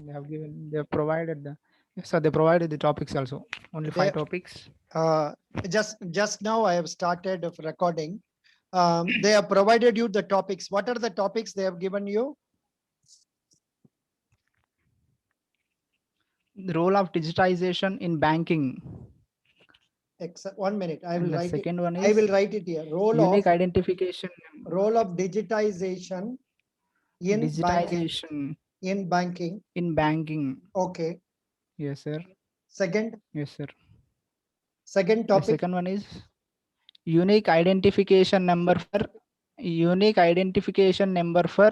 They have given. They have provided the. Yes, sir. They provided the topics also. Only They 5 topics. just now I have started of recording. They have provided you the topics. What are the topics they have given you? The role of digitization in banking. 1 minute. I will And the write it. second one I will is write it here. unique identification. Role of digitization in banking. Digitization In banking. in banking. Okay. Yes, sir. Second Yes, sir. second The topic. second one is unique identification number for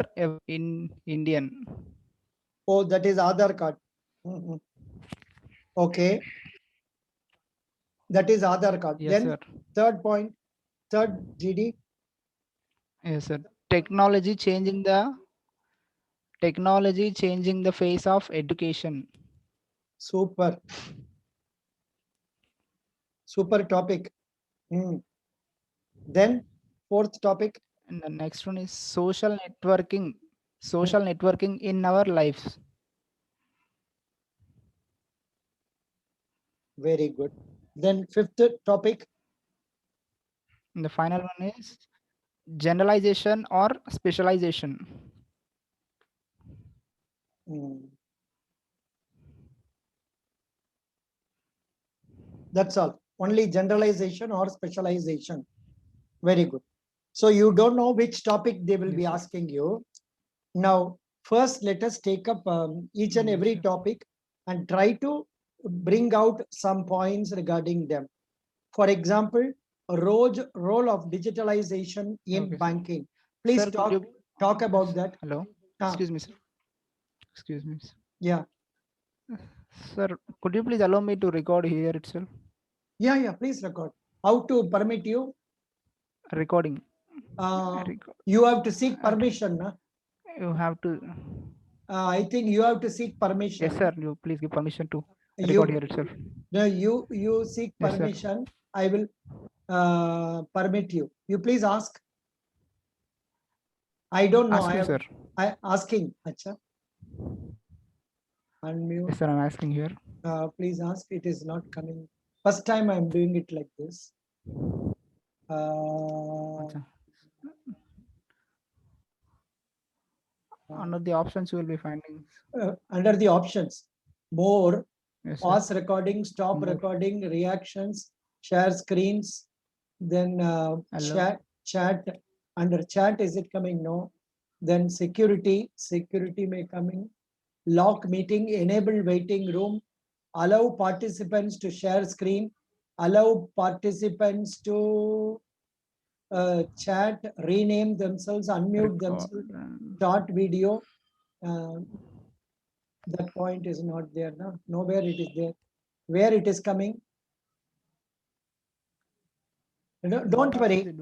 in Indian. Oh, that is Aadhaar card. Mhm. Okay. That is Aadhaar card. Yes, Then sir. third point, third GD. Yes, sir. Technology changing the face of education. Super. Super topic. Then fourth topic. And the next one is social networking in our lives. Very good. Then fifth topic. And the final one is generalization or specialization. That's all. Only generalization or specialization. Very good. So you don't know which topic they will Yes, be sir. asking you. Now, first, let us take up each and Yes, every sir. topic and try to bring out some points regarding them. For example, role of digitalization in Okay, sir. banking. Please Sir, could you talk about that. hello? Excuse me, sir. Excuse me, sir. Yeah. Sir, could you please allow me to record here itself? Yeah, please record. How to permit you? Recording. You have to seek permission. Na? You have to. I think you have to seek permission. Yes, sir. You please give permission to record here itself. No, you seek Yes, sir. permission. I will permit you. You please ask. I don't know. Ask you, sir. I asking. Acha. Unmute. Yes, sir. I'm asking here. Please ask. It is not coming. First time I'm doing it like this. Under the options, you will be finding. Under the options, more, yes, pause recording, stop more. recording, reactions, share screens, then chat. Under chat, is it coming? No. Then security may coming. Lock meeting, enable waiting room, allow participants to share screen, allow participants to chat, rename themselves, unmute themselves, start video. That point is not there. No? Nowhere it is there. Where it is coming? Don't worry.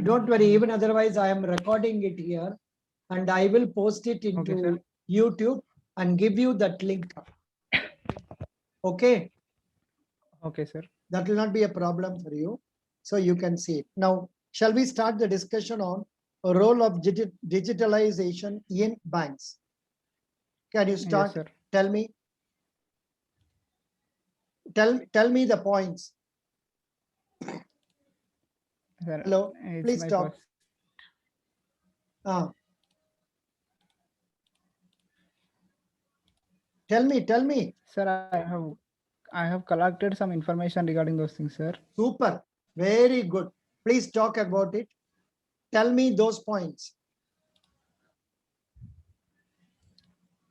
Don't worry. Even otherwise, I am recording it here and I will post it into YouTube and give you that link. Okay. Okay, sir. That will not be a problem for you. So you can see it. Now, shall we start the discussion on a role of digitalization in banks? Can you start? Yes, tell me. Tell me the points. Sir, hello, please talk. Tell me. Sir, I have collected some information regarding those things, sir. Super. Very good. Please talk about it. Tell me those points.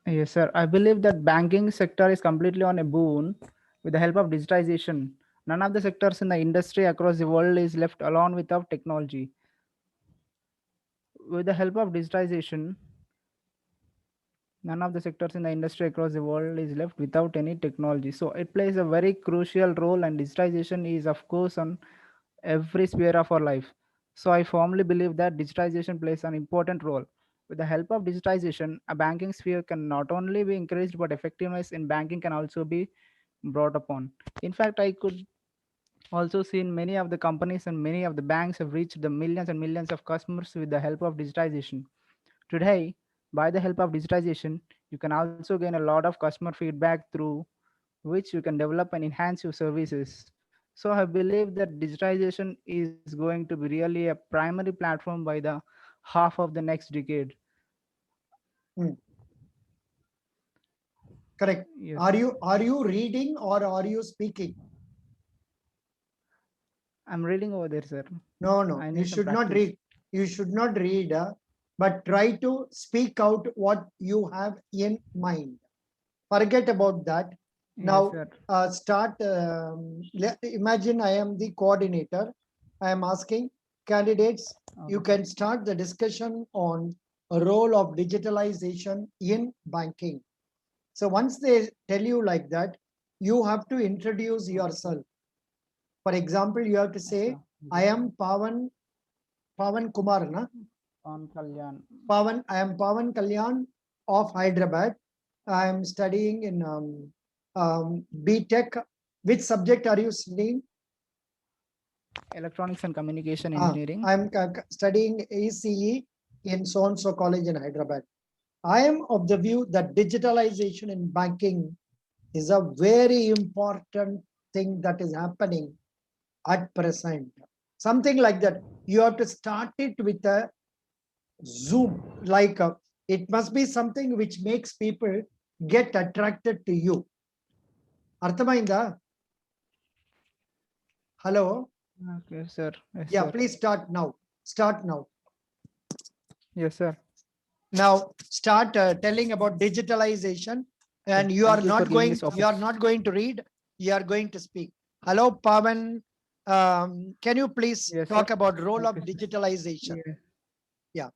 Yes, sir. I believe that banking sector is completely on a boon with the help of digitization. None of the sectors in the industry across the world is left alone without technology. With the help of digitization, none of the sectors in the industry across the world is left without any technology. So it plays a very crucial role, and digitization is, of course, on every sphere of our life. So I firmly believe that digitization plays an important role. With the help of digitization, a banking sphere can not only be increased, but effectiveness in banking can also be brought upon. In fact, I could also see in many of the companies and many of the banks have reached the millions and millions of customers with the help of digitization. Today, by the help of digitization, You can also gain a lot of customer feedback through which you can develop and enhance your services. So I believe that digitization is going to be really a primary platform by the half of the next decade. Hmm, correct. Yes, Are you reading or are you speaking? I'm reading over there, sir. No, no, I you need some should not practice. read. You should not read, but try to speak out what you have in mind. Forget about that. Yes, Now, sir. start. Imagine I am the coordinator. I am asking candidates, you Okay, sir. can start the discussion on a role of digitalization in banking. So once they tell you like that, you have to introduce Okay, sir. yourself. For example, you have to say, Acha. I am Pavan Kumar, na? On Kalyan. I am Pavan Kalyan of Hyderabad. I am studying in BTech. Which subject are you studying? Electronics and Communication I Engineering. am studying ACE in so and so college in Hyderabad. I am of the view that digitalization in banking is a very important thing that is happening at present. Something like that. You have to start it with a zoom, like it must be something which makes people get attracted to you. Arthamainda? Hello? Okay, sir. Yes, Yeah, sir. please start now. Start now. Yes, sir. Now start telling about digitalization, Okay. and Thank you for giving this you are opportunity. not going to read, you are going to speak. Hello, Pavan. Can you please Yes, sir. talk about role of Okay, sir. digitalization? Yeah. Yeah.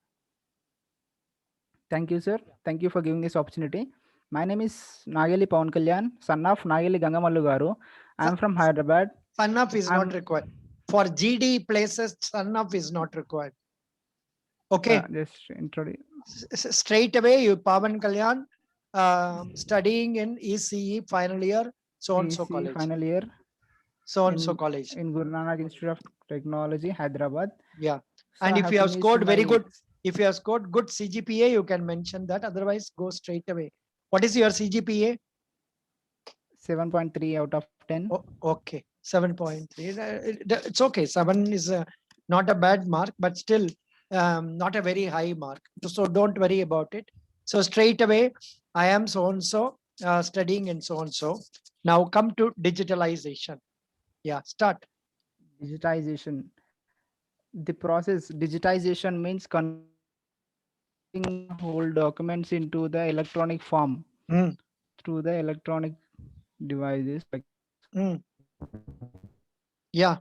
Thank you, sir. Thank you for giving this opportunity. My name is Nageli Pawan Kalyan, son of Nageli Gangamallu Garu. I'm from Hyderabad. Son of is not I'm required. For GD places, son of is not required. Okay. just introduce. Straight away, you Pavan Kalyan, studying in ECE final year, so and so EC college, final year so and so in college. Guru Nanak Institute of Technology, Hyderabad. Yeah. So And I if have you have finished scored very my good, if you have scored good CGPA, you can mention that. Otherwise, go straight away. What is your CGPA? 7.3 out of 10. Oh, okay, 7.3. It's okay. 7 is not a bad mark, but still not a very high mark. So don't worry about it. So straight away, I am so and so studying in so and so. Now come to digitalization. Yeah, start. Digitization. The process digitization means converting whole documents into the electronic form Mm, through the electronic devices like mm, yeah,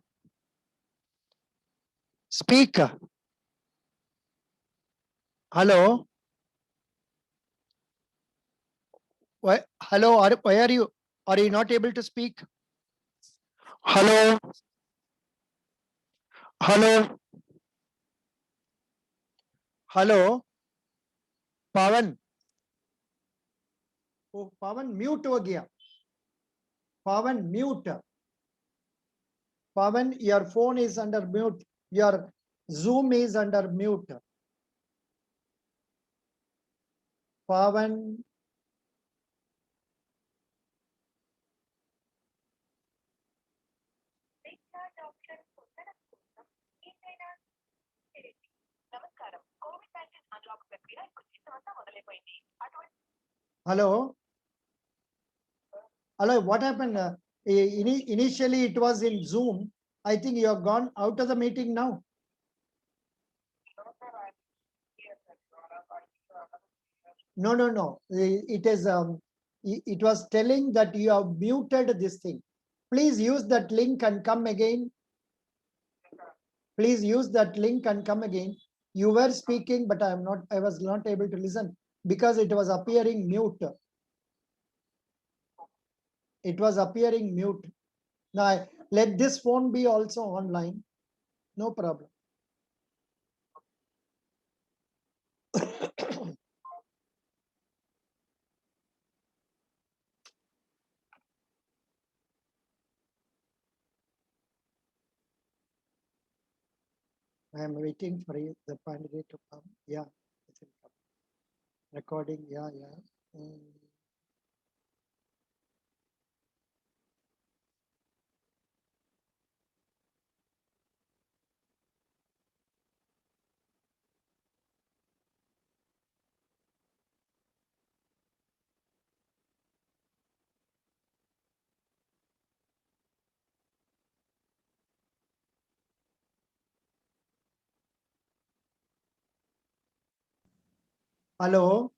speak. Hello. Why, hello, why are you? Are you not able to speak? Hello, hello, hello, Pavan. Oh, Pavan mute हो गया. Pavan mute. Pavan, your phone is under mute. Your Zoom is under mute. Pavan, hello, hello. What happened? Initially, it was in Zoom. I think you have gone out of the meeting now. No, no, no. It is. It was telling that you have muted this thing. Please use that link and come again. Please use that link and come again. You were speaking, but I was not able to listen because it was appearing mute. It was appearing mute. Now let this phone be also online. No problem. I am waiting for the candidate to come. Yeah, it will come. Recording. Yeah, yeah. Mm. Hello.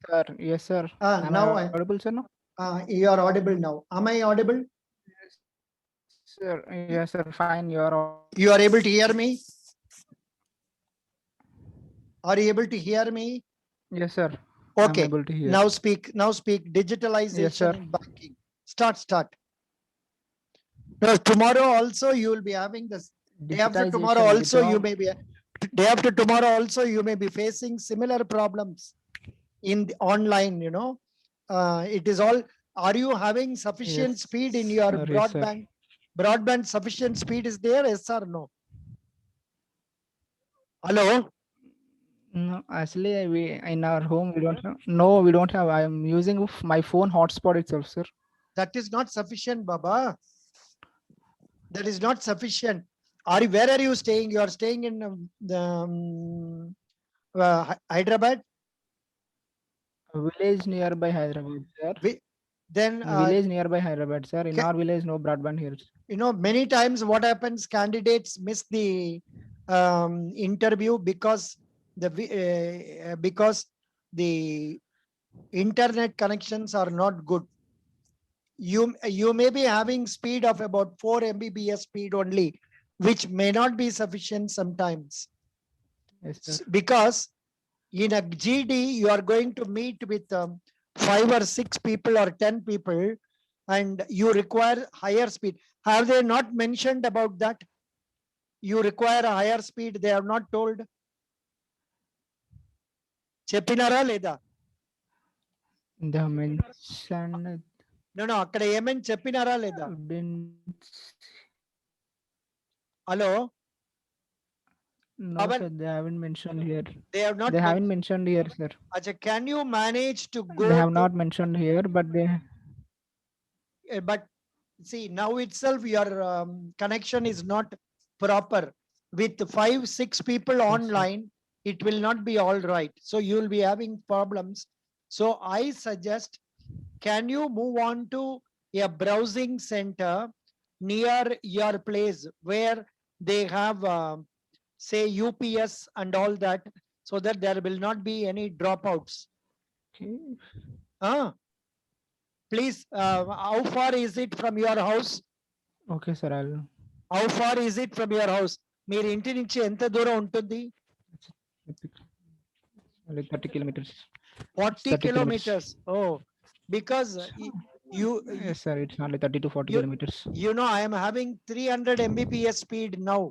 Sir, yes, sir. Am I Now I, audible, sir? No? you are audible now. Am I audible? Sir, yes, sir. Fine, you are audible. You are able to hear me? Are you able to hear me? Yes, sir. I'm Okay. able to hear. Now speak. Now speak. Yes, Digitalization sir. in banking. Start. No, tomorrow also you will be having this. Day after tomorrow Digitization also you without may be. Day after tomorrow also you may be facing similar problems in the online. It is all. Are you having sufficient yes, speed in your sir, yes, sir. broadband? Broadband sufficient speed is there? Yes or no? Hello. No, actually, we in our home we don't have. No, we don't have. I am using my phone hotspot itself, sir. That is not sufficient, Baba. That is not sufficient. Where are you staying? You are staying in Hyderabad. A village nearby Hyderabad, sir. Then Village nearby Hyderabad, sir. In our village, no broadband here. many times what happens, candidates miss the interview because the internet connections are not good. You may be having speed of about 4 Mbps speed only, which may not be sufficient sometimes. Yes, sir. Because in a GD, you are going to meet with 5 or 6 people or 10 people, and you require higher speed. Have they not mentioned about that? You require a higher speed. They have not told. Cheppinara leda? The mention No. Akkada ఏమని చెప్పినారా లేదా? didn't. Hello? No, Pavan, sir. They haven't mentioned here. they have not They haven't mentioned. mentioned here, sir. Acha, can you manage to They go have to, not mentioned here, but they. but see, now itself your connection is not proper. With 5, 6 people Yes, sir. online, it will not be all right. So you will be having problems. So I suggest, can you move on to a browsing center near your place where they have, say, UPS and all that, so that there will not be any dropouts. Okay. Ah, please, how far is it from your house? Okay, sir. I'll. How far is it from your house? మీరు ఇంటి నుంచి ఎంత దూరం ఉంటుంది? Like 30 kilometers. 40 30 kilometers. Oh, because you, Yes, sir. It's only 30 to 40 you, kilometers. I am having 300 Mbps speed now.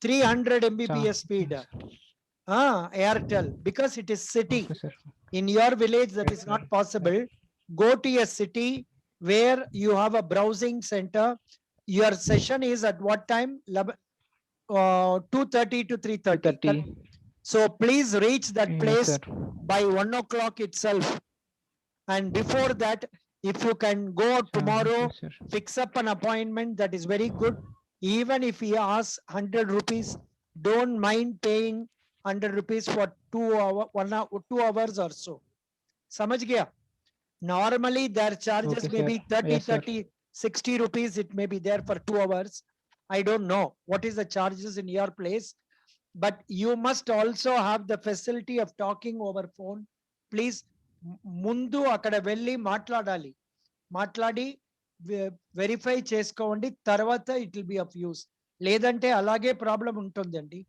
300 Mbps speed. Yes, Airtel, because it is city. okay, sir. In your village, that Yes, is sir. not possible. Go to a city where you have a browsing center. Your session is at what time? 2:30 to 3:30. 2:30. So please reach that Yes, place sir. by 1 o'clock itself. And before that, if you can go tomorrow, Okay, sir. fix up an appointment, that is very good. Even if he asks 100 rupees, don't mind paying 100 rupees for 2 hours or so. Samajh gaya? Normally their charges Okay, may sir. be 30, Yes, sir. 30, 60 rupees. It may be there for 2 hours. I don't know what is the charges in your place, but you must also have the facility of talking over phone. Please, ముందు అక్కడ వెళ్ళి మాట్లాడాలి. మాట్లాడి verify చేసుకోండి, తర్వాత it will be of use. లేదంటే అలాగే problem ఉంటుందండి.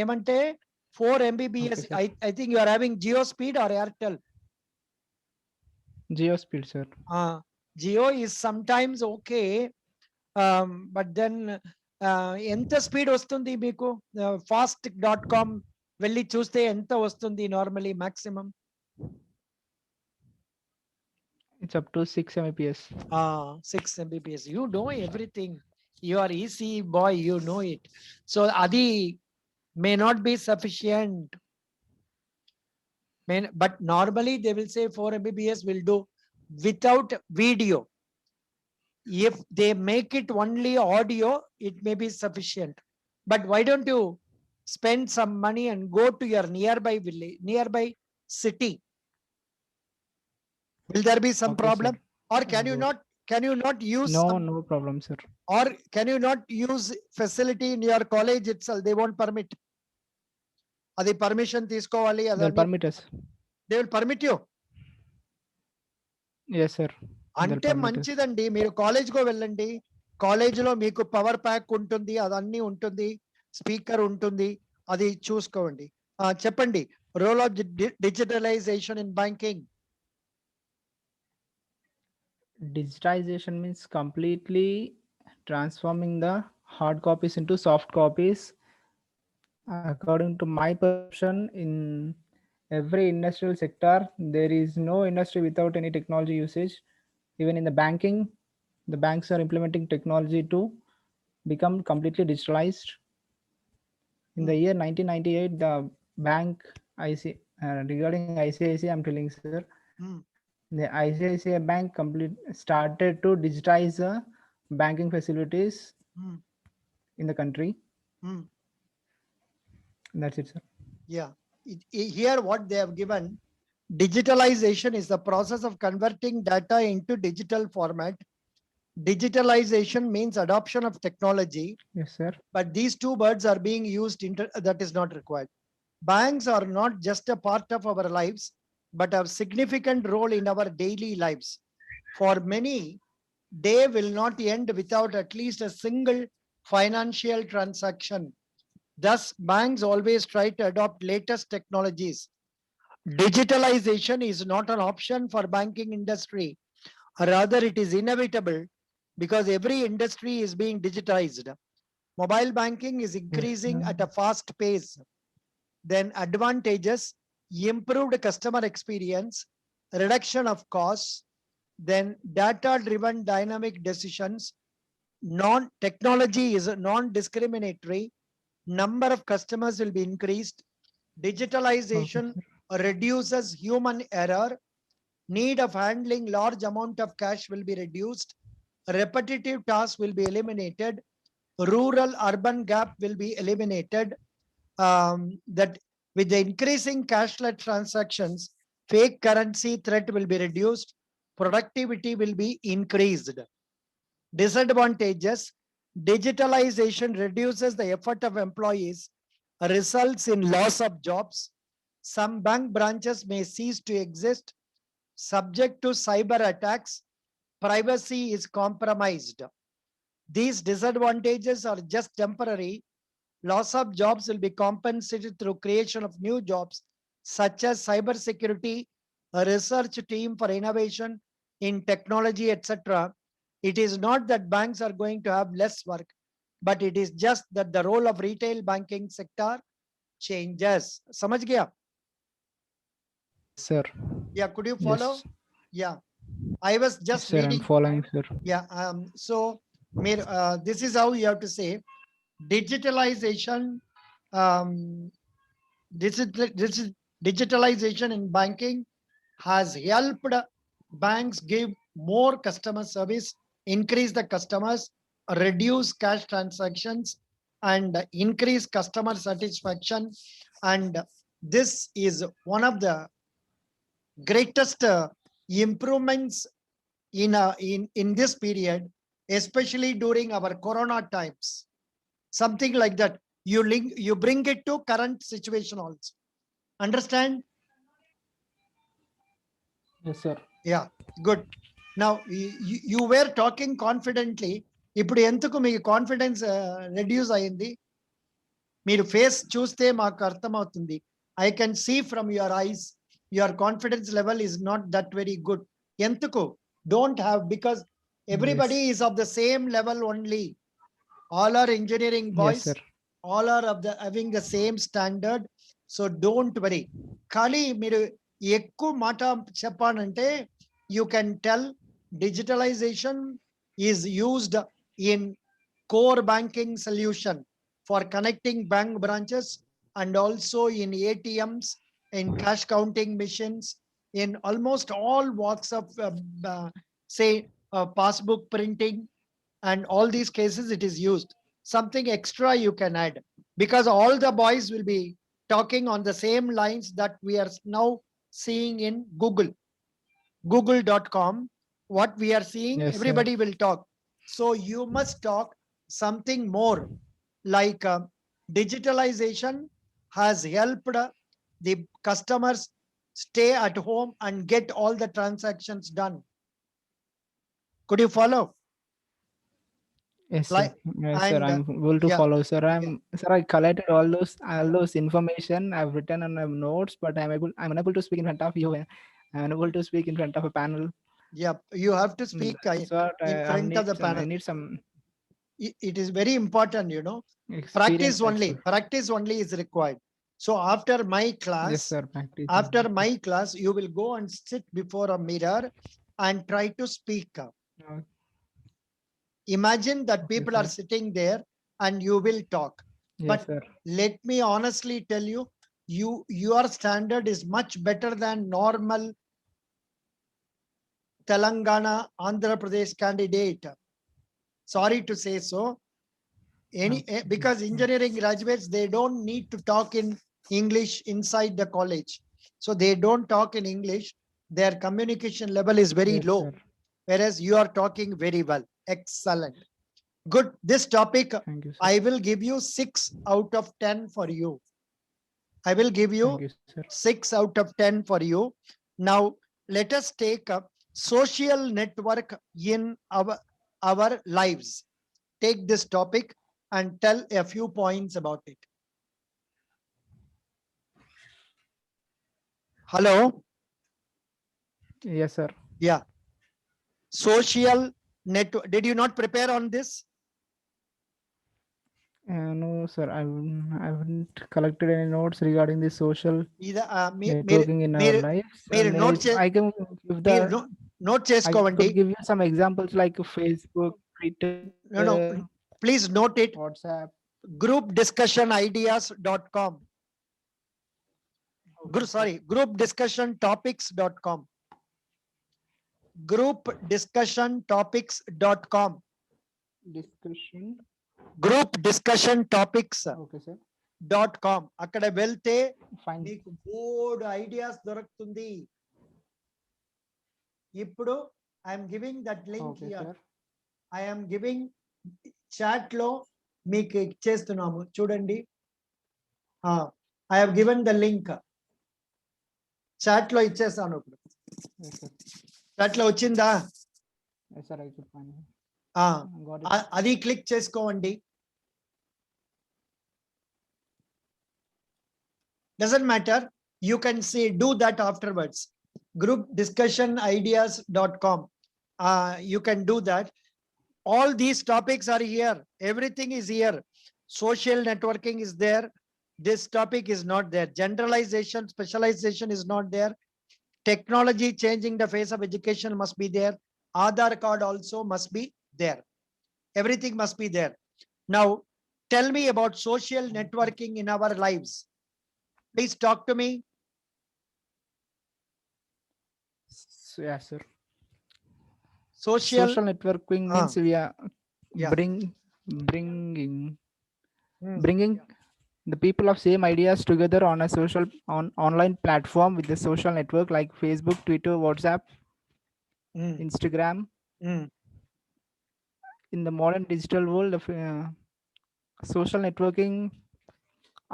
ఏమంటే 4 Mbps. I think you are having Jio speed or Airtel? Geo speed, sir. Jio is sometimes okay, but then ఎంత స్పీడ్ వస్తుంది మీకు? fast.com వెళ్ళి చూస్తే ఎంత వస్తుంది normally maximum? It's up to 6 Mbps. 6 Mbps. You know everything. You are EC boy, you know it. So adi may not be sufficient. But normally they will say 4 Mbps will do without video. If they make it only audio, it may be sufficient. But why don't you spend some money and go to your nearby village, nearby city? Will there be some Okay, sir. problem? Or Go. can you not use No, some, no problem, sir. or can you not use facility in your college itself? They won't permit. అది permission తీసుకోవాలి They'll అదని. permit us. They will permit you. Yes, sir. They'll అంటే permit us. మంచిదండి, మీరు కాలేజ్‌కో వెళ్ళండి. కాలేజ్‌లో మీకు power pack ఉంటుంది, అదన్నీ ఉంటుంది, స్పీకర్ ఉంటుంది, అది చూసుకోండి. చెప్పండి, role of digitalization in banking. Digitization means completely transforming the hard copies into soft copies. According to my perception, in every industrial sector, there is no industry without any technology usage. Even in the banking, the banks are implementing technology to become completely digitalized. In the year 1998, the bank regarding ICICI, I'm telling, sir, the ICICI Bank started to digitize banking facilities in the country. That's it, sir. Yeah. Here what they have given, digitalization is the process of converting data into digital format. Digitalization means adoption of technology. Yes, sir. But these two words are being used, that is not required. Banks are not just a part of our lives, but have significant role in our daily lives. For many, day will not end without at least a single financial transaction. Thus, banks always try to adopt latest technologies. Digitalization is not an option for banking industry. Rather, it is inevitable because every industry is being digitized. Mobile banking is increasing at a fast pace. Then advantages, improved customer experience, reduction of costs, then data-driven dynamic decisions, technology is non-discriminatory, number of customers will be increased, digitalization reduces human error, need of handling large amount of cash will be reduced, repetitive tasks will be eliminated, rural urban gap will be eliminated. That with the increasing cashless transactions, fake currency threat will be reduced, productivity will be increased. Disadvantages, digitalization reduces the effort of employees, results in loss of jobs. Some bank branches may cease to exist, subject to cyber attacks, privacy is compromised. These disadvantages are just temporary. Loss of jobs will be compensated through creation of new jobs, such as cybersecurity, a research team for innovation in technology, etc. It is not that banks are going to have less work, but it is just that the role of retail banking sector changes. Samajh gaya? Yes, sir. Yeah, could you follow? Yes. Yeah, I was just Sir, I'm reading. following, sir. Yeah, so this is how you have to say digitalization. This is digitalization in banking has helped banks give more customer service, increase the customers, reduce cash transactions, and increase customer satisfaction. And this is one of the greatest improvements in this period, especially during our corona times. Something like that. You bring it to current situation also. Understand? Yes, sir. Yeah, good. Now you were talking confidently. ఇప్పుడు ఎందుకు మీ confidence reduce అయింది? మీరు face చూస్తే మాకు అర్థమవుతుంది. I can see from your eyes your confidence level is not that very good. ఎందుకు? Don't have, because everybody is of the same level only. All are engineering boys. Yes, sir. All are having the same standard. So don't worry. Kali మీరు ఎక్కువ మాట చెప్పానంటే you can tell digitalization is used in core banking solution for connecting bank branches and also in ATMs in cash counting machines, in almost all walks of, say, passbook printing, and all these cases it is used. Something extra you can add, because all the boys will be talking on the same lines that we are now seeing in google.com. What we are seeing, Yes, sir. everybody will talk. So you must talk something more like, digitalization has helped the customers stay at home and get all the transactions done. Could you follow? Yes, sir. Like, Yes, sir. and I'm able to yeah, follow, sir. yeah, Sir. I collected all those information. I've written on my notes, but I'm unable to speak in front of you. I'm unable to speak in front of a panel. yeah. You have to speak That's what in I front of need the some. I panel. need some It is very important, experience, practice only is required. So after my Yes, class, sir. Practice. you will go and sit before a mirror and try to speak up. Uh, Imagine that Okay, people are sir. sitting there and you will talk. Yes, But sir. let me honestly tell you, your standard is much better than normal Telangana, Andhra Pradesh candidate. Sorry to say so. Okay. Because engineering graduates, they don't need to talk in English inside the college. So they don't talk in English. Their communication level is very Yes, low, sir. whereas you are talking very well. Excellent. Good. This topic, Thank you, sir. I will give you 6 out of 10 for you. I will give Thank you you, sir. 6 out of 10 for you. Now, let us take up social network in our lives. Take this topic and tell a few points about it. Hello? Yes, sir. Yeah. Social network. Did you not prepare on this? No, sir. I haven't collected any notes regarding the social Either networking in our lives. మీరు May note I can give మీరు the note I చేసుకోవండి. could give you some examples like Facebook, Twitter, No, please note it. WhatsApp. groupdiscussionideas.com. Okay, sir. Groupdiscussiontopics.com. groupdiscussiontopics.com. Discussion. groupdiscussiontopics.com. Okay, sir. అక్కడ వెళ్తే Fine. మీకు board ideas దొరుకుతుంది. ఇప్పుడు I'm giving that link Okay, here. sir. I'm giving chat లో మీకు ఇచ్చేస్తున్నాము చూడండి. I have given the link. Chat లో ఇచ్చేస్తాను ఇప్పుడు. Yes, sir. చాట్ లో వచ్చిందా? Yes, sir. I could find it. Got it. అది క్లిక్ చేసుకోండి. Doesn't matter. You can see, do that afterwards. groupdiscussionideas.com. You can do that. All these topics are here. Everything is here. Social networking is there. This topic is not there. Generalization, specialization is not there. Technology changing the face of education must be there. Aadhaar card also must be there. Everything must be there. Now, tell me about social networking in our lives. Please talk to me. Yeah, sir. Social. Social networking means we are Yeah. bringing the people of same ideas together on a online platform with the social network like Facebook, Twitter, WhatsApp, Instagram. In the modern digital world of social networking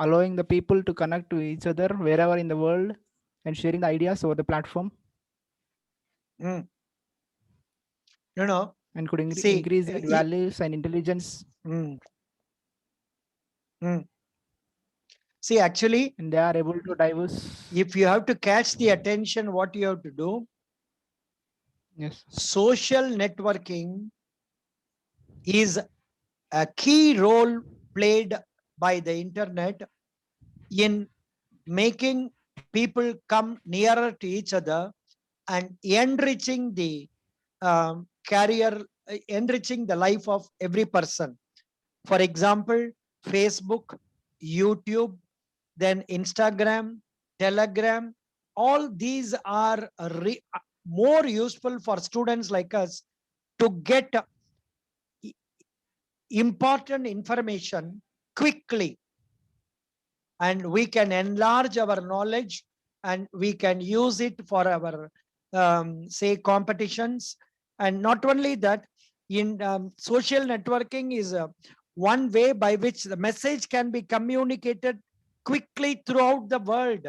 allowing the people to connect to each other wherever in the world and sharing the ideas over the platform and could increase their values and intelligence. See, actually, And they are able to diverse. if you have to catch the attention, what you have to do? Yes. Social networking is a key role played by the internet in making people come nearer to each other and enriching the career, enriching the life of every person. For example, Facebook, YouTube, then Instagram, Telegram, all these are more useful for students like us to get important information quickly, and we can enlarge our knowledge and we can use it for our say competitions. And not only that, in social networking is one way by which the message can be communicated quickly throughout the world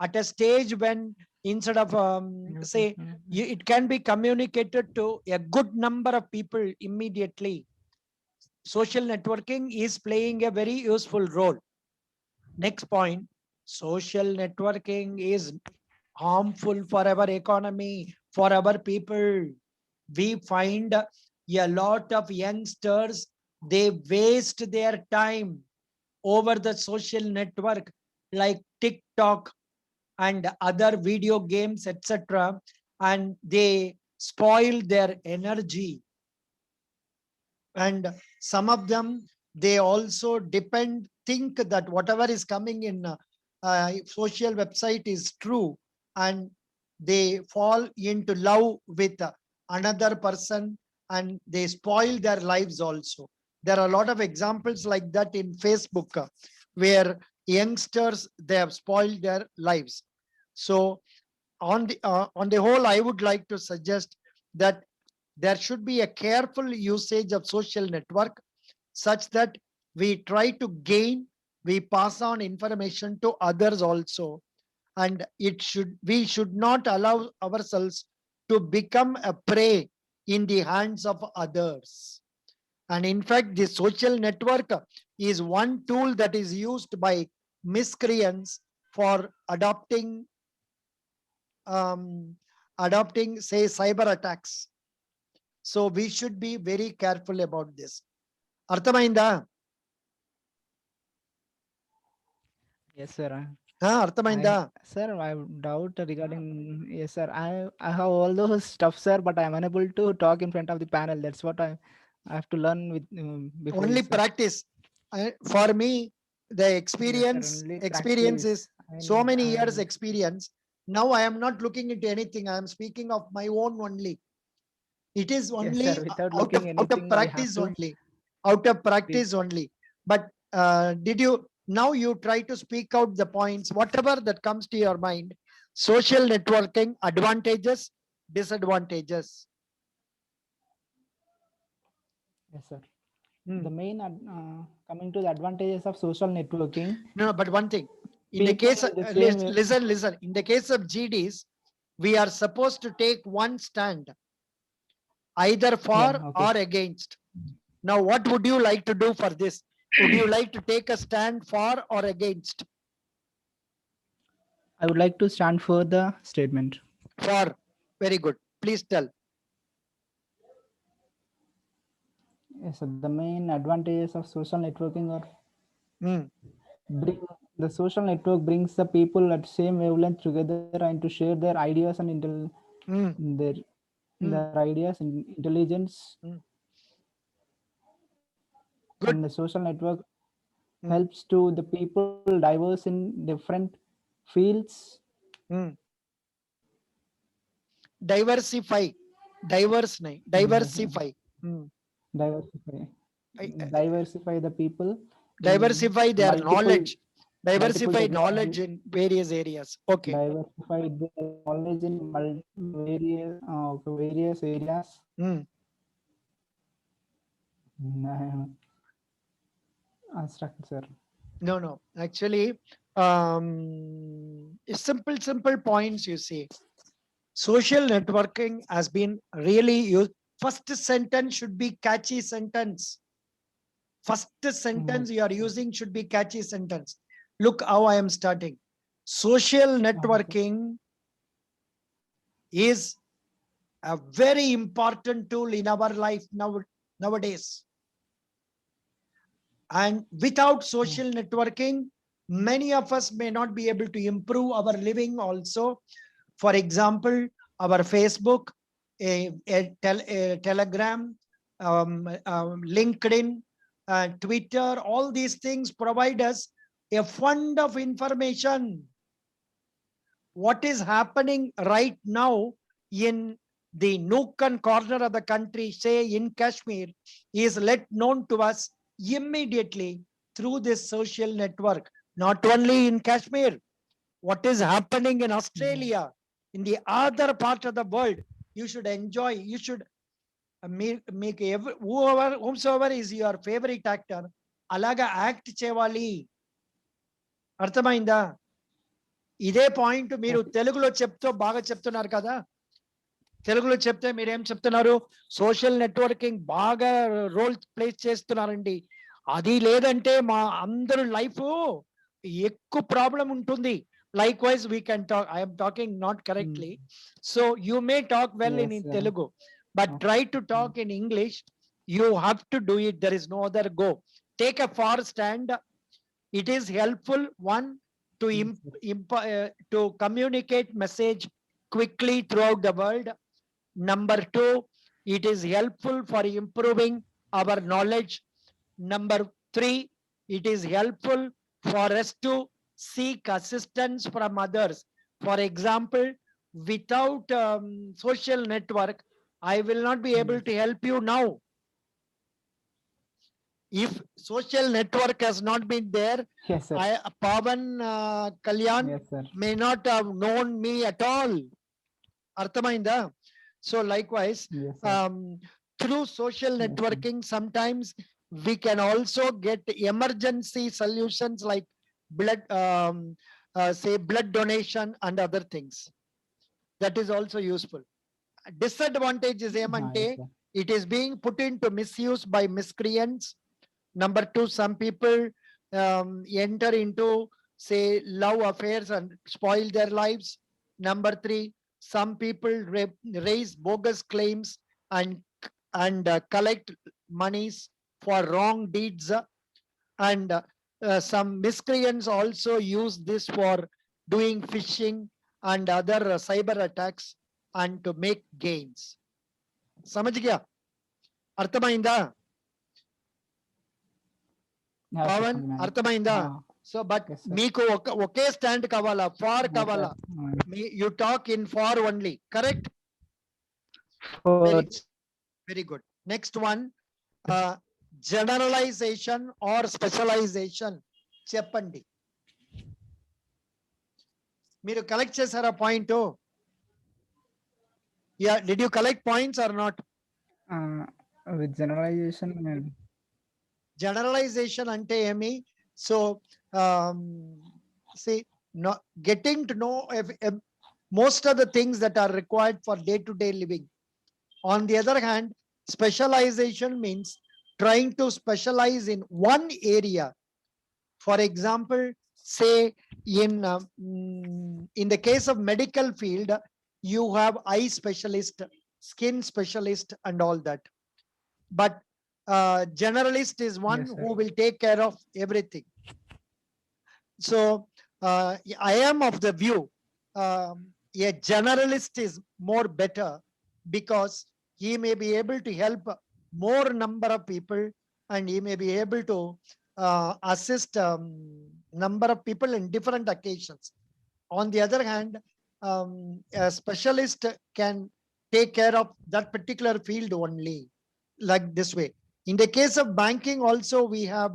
at a stage when, instead of say it can be communicated to a good number of people immediately. Social networking is playing a very useful role. Next point, social networking is harmful for our economy, for our people. We find a lot of youngsters, they waste their time over the social network like TikTok and other video games, etc. And they spoil their energy. And some of them, they also think that whatever is coming in social website is true, and they fall into love with another person, and they spoil their lives also. There are a lot of examples like that in Facebook, where youngsters, they have spoiled their lives. So on the whole, I would like to suggest that there should be a careful usage of social network, such that we try to gain, we pass on information to others also, and we should not allow ourselves to become a prey in the hands of others. And in fact, the social network is one tool that is used by miscreants for um, adopting, say, cyber attacks. So we should be very careful about this. అర్థమైందా? Yes, sir. అర్థమైందా? Sir, I have doubt regarding. Yes, sir. I have all those stuff, sir, but I am unable to talk in front of the panel. That's what I have to learn with before Only you, sir. practice. For me, the Yes, sir. experience Only experience practice. is I so need. many years experience. Now I am not looking into anything. I am speaking of my own only. It is Yes, only sir. Without out of looking anything, we have practice to only. Out of speak. practice only. But did you, now you try to speak out the points, whatever that comes to your mind. Social networking, advantages, disadvantages. Yes, sir. Hmm. The main coming to the advantages of social networking, No, but one thing, in the people case of, with the same. listen, in the case of GDs, we are supposed to take one stand, either Yeah. for Okay. or against. Now, what would you like to do for this? Would you like to take a stand for or against? I would like to stand for the statement. For. Very good. Please tell. Yes, sir. The main advantages of social networking are Hmm. bring the social network brings the people at same wavelength together and to share their ideas and Hmm. their Hmm. their ideas and intelligence. Hmm. And Good. the social network Hmm. helps to the people diverse in different fields. Hmm. Diversify. Diverse. nahi, Diversify. Hmm. Diversify I- diversify the people in Diversify their multiple knowledge. Diversify knowledge technologies, in various areas. Okay. diversify their knowledge in various areas. Hmm. Struck, sir. No, no. Actually, simple points you see. Social networking has been really used. First sentence should be catchy sentence. First sentence you are using should be catchy sentence. Look how I am starting. Social networking is a very important tool in our life nowadays. And without social networking, many of us may not be able to improve our living also. For example, our Facebook, a Telegram, LinkedIn, Twitter, all these things provide us a fund of information. what is happening right now in the nook and corner of the country, say in Kashmir, is let known to us immediately through this social network. Not only in Kashmir, what is happening in Australia, in the other part of the world, you should enjoy, you should make whomsoever is your favorite actor, అలాగా act చేయాలి. అర్థమైందా? ఇదే point మీరు తెలుగులో చెప్తూ బాగా చెప్తున్నారు కదా. తెలుగులో చెప్తే మీరేం చెప్తున్నారు? సోషల్ నెట్వర్కింగ్ బాగా రోల్ ప్లే చేస్తున్నారండి. అది లేదంటే మా అందరూ లైఫ్ ఎక్కువ ప్రాబ్లం ఉంటుంది. Likewise, we can talk. I am talking not correctly. So you may talk well in Yes, sir. Telugu, but try to talk in English. You have to do it. There is no other go. Take a far stand. It is helpful, one, to to communicate message quickly throughout the world. Number two, it is helpful for improving our knowledge. Number three, it is helpful for us to seek assistance from others. For example, without social network, I will not be able to help you now. If social network has not been there, Yes, sir. Pavan Kalyan Yes, sir. may not have known me at all. Arthamainda? So likewise, Yes, sir. through social sir. networking, sometimes we can also get emergency solutions like blood, say blood donation and other things. That is also useful. Disadvantage is ఏమంటే, Yes, sir. it is being put into misuse by miscreants. Number two, some people enter into, say, love affairs and spoil their lives. Number three, some people raise bogus claims and collect monies for wrong deeds. And some miscreants also use this for doing phishing and other cyber attacks and to make gains. समझ गया? అర్థమైందా? Yes, sir. Pavan అర్థమైందా? So but Yes, sir. మీకు ఒకే stand కావాలా, for Yes, కావాలా? sir. You talk in for only, correct? For very good. Next one, generalization or specialization. చెప్పండి, మీరు కలెక్ట్ చేశారా point? Ya, did you collect points or not? with generalization and generalization అంటే ఏమి? So see, not getting to know most of the things that are required for day-to-day living. On the other hand, specialization means trying to specialize in one area. For example, say in the case of medical field, you have eye specialist, skin specialist and all that. But generalist is one Yes, sir. who will take care of everything. So I am of the view a generalist is more better, because he may be able to help more number of people, and he may be able to assist number of people in different occasions. On the other hand, a specialist can take care of that particular field only, like this way. In the case of banking also, we have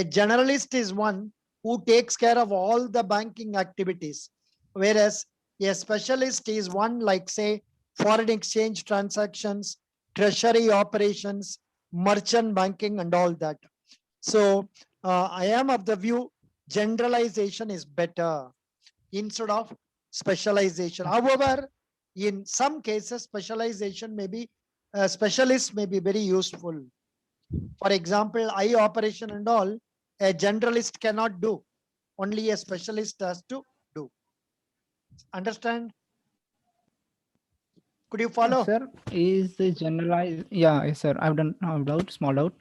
a generalist is one who takes care of all the banking activities, whereas a specialist is one like, say, foreign exchange transactions, treasury operations, merchant banking and all that. So I am of the view generalization is better instead of specialization. However, in some cases, specialization may be, specialists may be very useful. For example, eye operation and all, a generalist cannot do. Only a specialist has to do. Understand? Could you follow? sir, is the generalized? Yeah, yes, sir. I've done doubt, small doubt.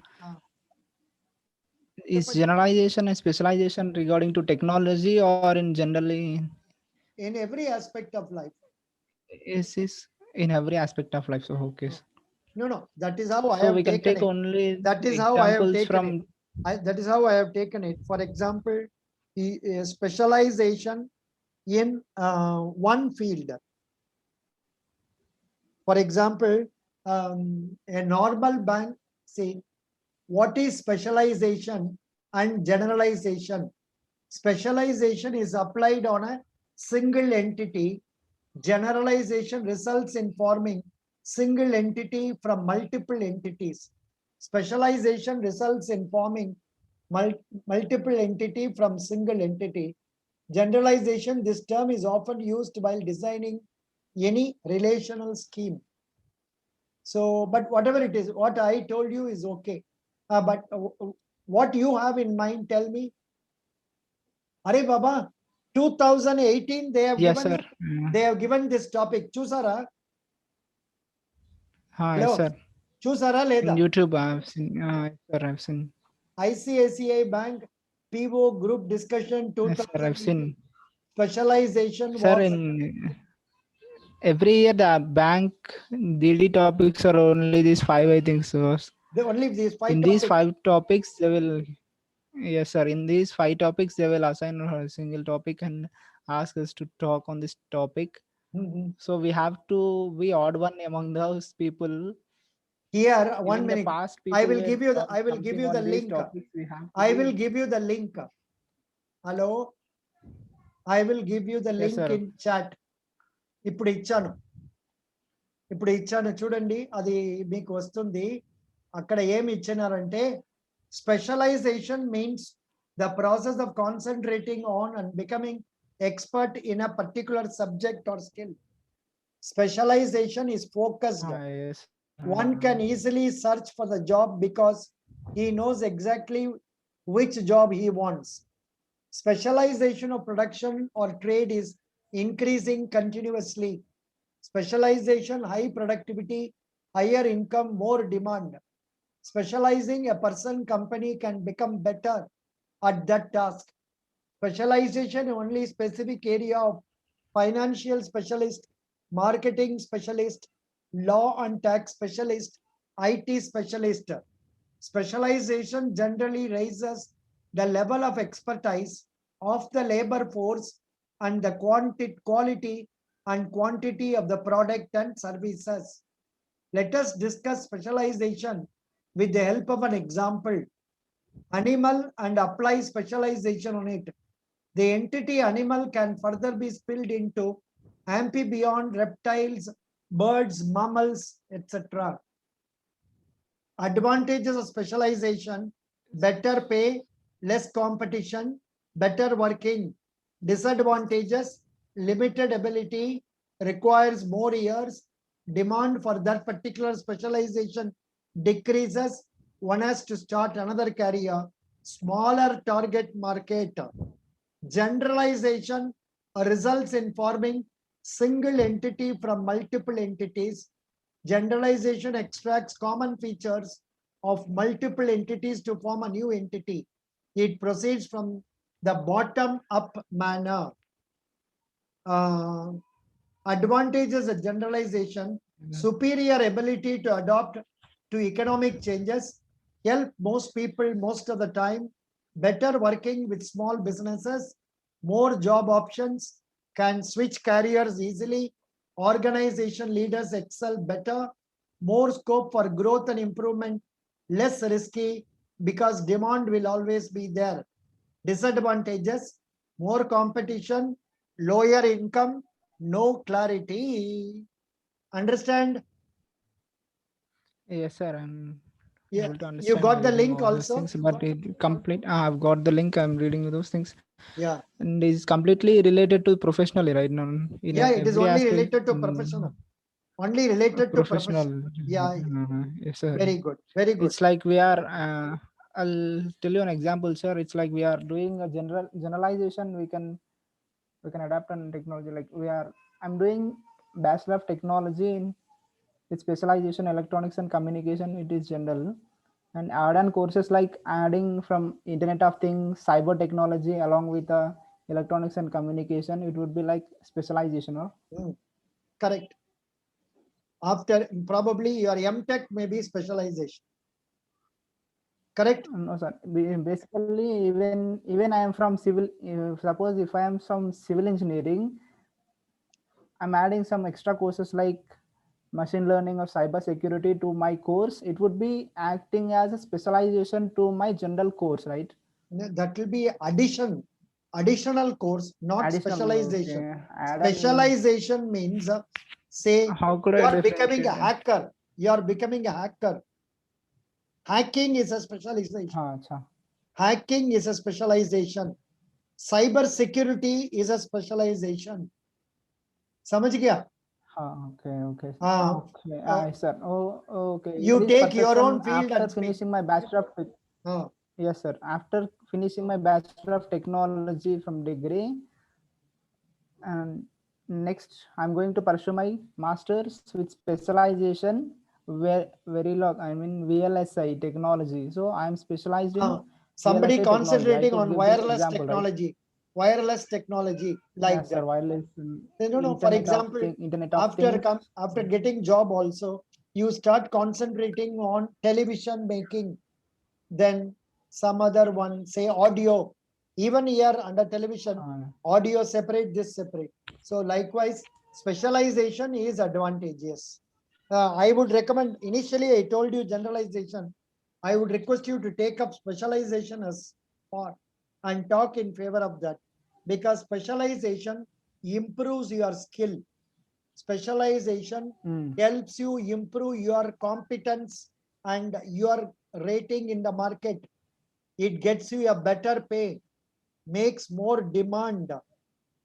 Is generalization and specialization regarding to technology or in generally? In every aspect of life. Is in every aspect of life. So okay. Sir. No, no, that is how I So have we can taken take it. only That is how I have examples taken from. it. That is how I have taken it. For example, specialization in one field. For example, a normal bank, see, what is specialization and generalization? Specialization is applied on a single entity. Generalization results in forming single entity from multiple entities. Specialization results in forming multiple entity from single entity. Generalization, this term is often used while designing any relational scheme. So, but whatever it is, what I told you is okay. But what you have in mind, tell me. Are Baba, 2018, they have Yes, given sir. you, they have given this topic. Chusara, Yes, hello, sir. Chusara In Leda. YouTube, I've seen. Yes, sir, I've seen. ICICI Bank PO group discussion Yes, sir, I've 2018. seen. Specialization Sir, was in every year the bank DD topics are only these five, I think. So only these in 5 these topics. 5 topics, they will. Yes, sir. In these 5 topics, they will assign a single topic and ask us to talk on this topic. Mhm. So we have to be odd one among those people. Here, Even one in the minute. past, I people will were give you the not jumping on these link. topics. We have to I will be. give you the link. Hello. I will give you the Yes, link sir. in chat. ఇప్పుడు ఇచ్చాను చూడండి, అది మీకు వస్తుంది. అక్కడ ఏమి ఇచ్చినారంటే specialisation means the process of concentrating on and becoming expert in a particular subject or skill. Specialization is focused. Yes. One can easily search for the job because he knows exactly which job he wants. Specialization of production or trade is increasing continuously. Specialization, high productivity, higher income, more demand. Specializing, a person, company can become better at that task. Specialization, only specific area of financial specialist, marketing specialist, law and tax specialist, IT specialist. Specialization generally raises the level of expertise of the labor force and the quality and quantity of the product and services. Let us discuss specialization with the help of an example. Animal, and apply specialization on it. The entity animal can further be spilled into amphibian, reptiles, birds, mammals, etc. Advantages of specialization: better pay, less competition, better working. Disadvantages: limited ability, requires more years, demand for that particular specialization decreases, one has to start another career, smaller target market. Generalization results in forming single entity from multiple entities. Generalization extracts common features of multiple entities to form a new entity. It proceeds from the bottom up manner. Advantages of generalization: superior ability to adapt to economic changes, help most people most of the time, better working with small businesses, more job options, can switch careers easily, organization leaders excel better, more scope for growth and improvement, less risky because demand will always be there. Disadvantages: more competition, lower income, no clarity. Understand? Yes, sir. I'm Yeah, able to you understand got the reading link all those also? things, but it complete. I've got the link. I'm reading those things, Yeah, and it's completely related to professionally, right? Now, in yeah, it is every only aspect, related to professional. Only related to professional. profession. Yeah, Yes, sir. very good, very good. It's like we are. I'll tell you an example, sir. It's like we are doing a generalization. We can adapt on technology. Like we are. I'm doing bachelor of technology in with specialization electronics and communication. It is general, and add-on courses like adding from Internet of Things, cyber technology, along with electronics and communication. It would be like specialization, or Correct. After probably your MTech may be specialization. Correct? No, sir. Basically, even I am from civil. Suppose if I am from civil engineering, I'm adding some extra courses like machine learning or cyber security to my course. It would be acting as a specialization to my general course, right? That will be additional course, not Additional, specialization. okay. Add-on means Specialization means, say, how could you I are becoming a differentiate them? hacker. You are becoming a hacker. Hacking is a specialization. हाँ अच्छा Hacking is a specialization. Cyber security is a specialization. समझ गया? हाँ okay okay Uh, okay uh, sir oh okay you here is take your perception own field after and speak. finishing my bachelor of Uh, yes sir after finishing my bachelor of technology from degree and next I'm going to pursue my masters with specialization where very long I mean VLSI technology, so I'm specialized in somebody VLSI technology. I concentrating could on give this wireless example, right? technology, wireless technology like Yes sir, that. wireless No, for internet of example, thing, internet of things. after getting job also, you start concentrating on television making, then some other one, say audio. Even here under television, audio separate, this separate. So likewise, specialization is advantageous. I would recommend, initially I told you generalization. I would request you to take up specialization as part and talk in favor of that, because specialization improves your skill. Specialization helps you improve your competence and your rating in the market. It gets you a better pay, makes more demand,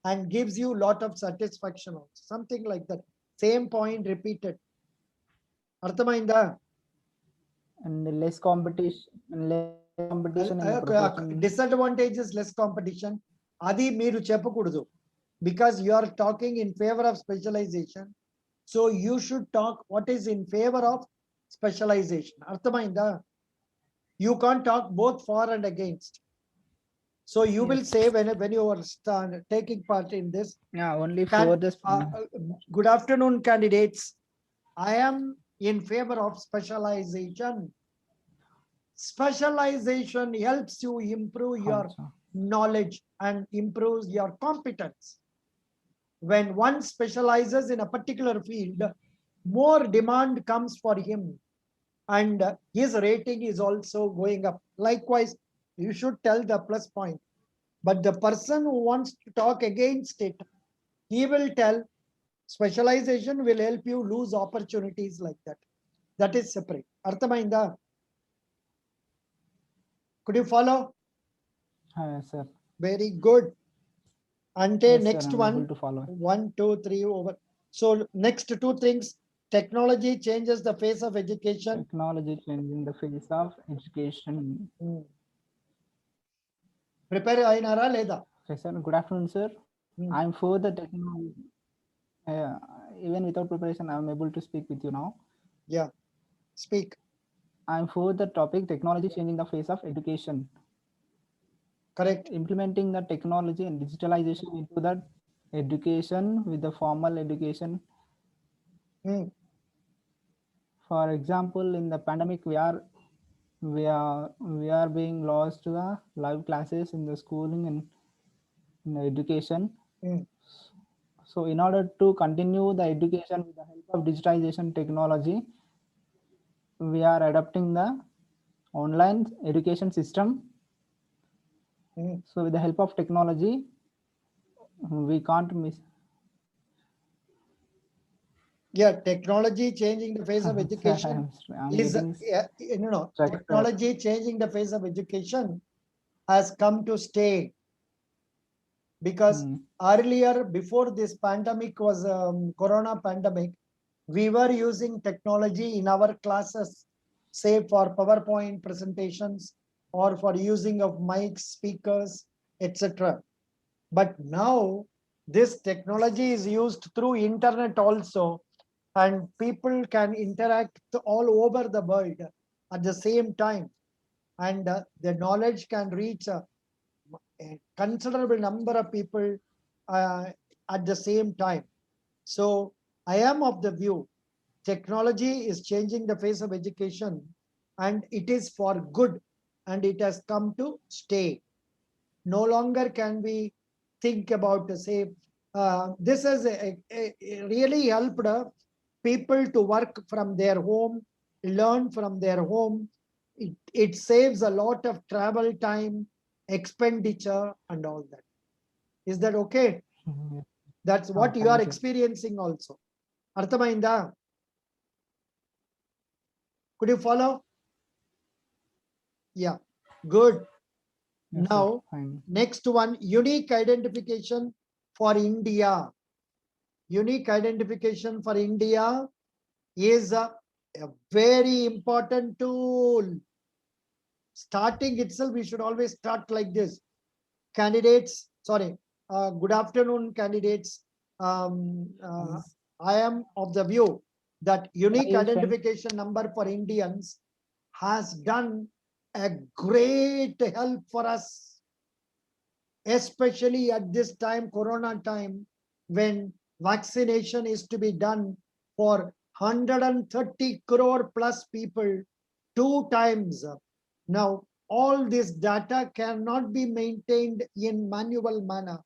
and gives you a lot of satisfaction also. Something like that. Same point repeated. అర్థమైందా? And less competition and less competition in the profession. Disadvantages, less competition. అది మీరు చెప్పకూడదు, because you are talking in favor of specialization. So you should talk what is in favor of specialization. అర్థమైందా? You can't talk both for and against. So you will say when you are taking part in this. Yeah, only for this. Good afternoon, candidates. I am in favor of specialization. Specialization helps you improve your knowledge and improves your competence. When one specializes in a particular field, more demand comes for him and his rating is also going up. Likewise, you should tell the plus point. But the person who wants to talk against it, he will tell specialization will help you lose opportunities like that. That is separate. Arthamainda? Could you follow? Yes, sir. Very good. Ante Yes, next sir, I'm one. able to follow. 1, 2, 3 over. So next two things. Technology changes the face of education. Technology changing the face of education. Prepare ainara leda? Okay, sir. Good afternoon, sir. I'm for the technology. Even without preparation, I'm able to speak with you now. Yeah, speak. I'm for the topic technology changing the face of education. Correct. Implementing the technology and digitalization into the education with the formal education. For example, in the pandemic, we are being lost to the live classes in the schooling and in the education. So in order to continue the education with the help of digitization technology, we are adopting the online education system. So with the help of technology, we can't miss. Yeah, technology changing the face of education is technology changing the face of education has come to stay. Because earlier, before this pandemic was corona pandemic, we were using technology in our classes, say for PowerPoint presentations or for using of mics, speakers, etc. But now this technology is used through internet also, and people can interact all over the world at the same time, and the knowledge can reach a considerable number of people at the same time. So I am of the view technology is changing the face of education, and it is for good. and it has come to stay. No longer can we think about say this has really helped people to work from their home, learn from their home. It saves a lot of travel time, expenditure, and all that. Is that okay? Mhm. That's Oh, what you are thank you. experiencing also. Arthamainda? Could you follow? Yeah, good. Yes, sir. Now, Fine. next one, unique identification for India. Unique identification for India is a very important tool. Starting itself, we should always start like this. Candidates, sorry, good afternoon, candidates. Um, I am of the view that unique Live friend. identification number for Indians has done a great help for us, especially at this time, Corona time, when vaccination is to be done for 130 crore plus people 2 times. Now, all this data cannot be maintained in manual manner,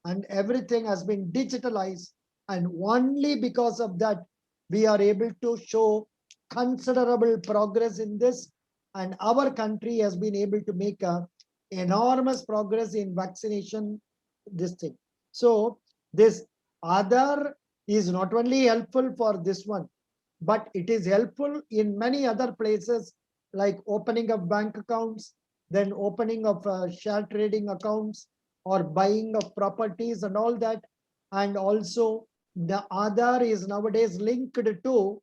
and everything has been digitalized. And only because of that, we are able to show considerable progress in this. And our country has been able to make a enormous progress in vaccination, this thing. So this Aadhaar is not only helpful for this one, but it is helpful in many other places, like opening of bank accounts, then opening of share trading accounts, or buying of properties and all that. And also the Aadhaar is nowadays linked to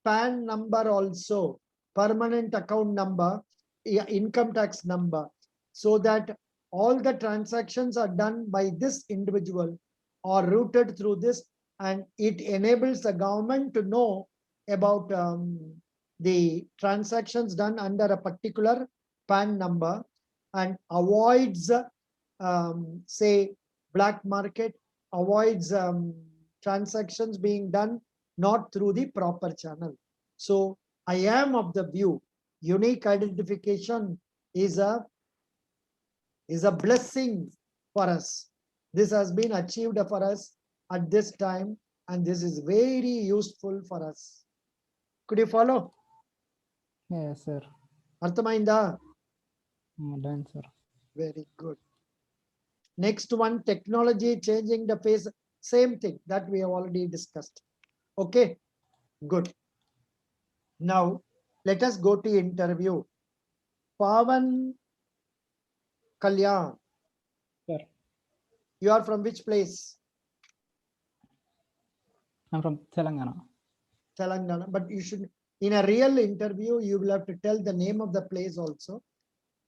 PAN number also, permanent account number, income tax number, so that all the transactions are done by this individual or routed through this, and it enables the government to know about the transactions done under a particular PAN number, and avoids say black market, avoids transactions being done not through the proper channel. So I am of the view unique identification is a blessing for us. This has been achieved for us at this time, and this is very useful for us. Could you follow? Yes, sir. Arthamainda? Done, sir. Very good. Next one, technology changing the face. Same thing that we have already discussed. Okay, good. Now, let us go to interview. Pavan Kalyan, Sir, you are from which place? I'm from Telangana. Telangana. But you should, in a real interview, you will have to tell the name of the place also,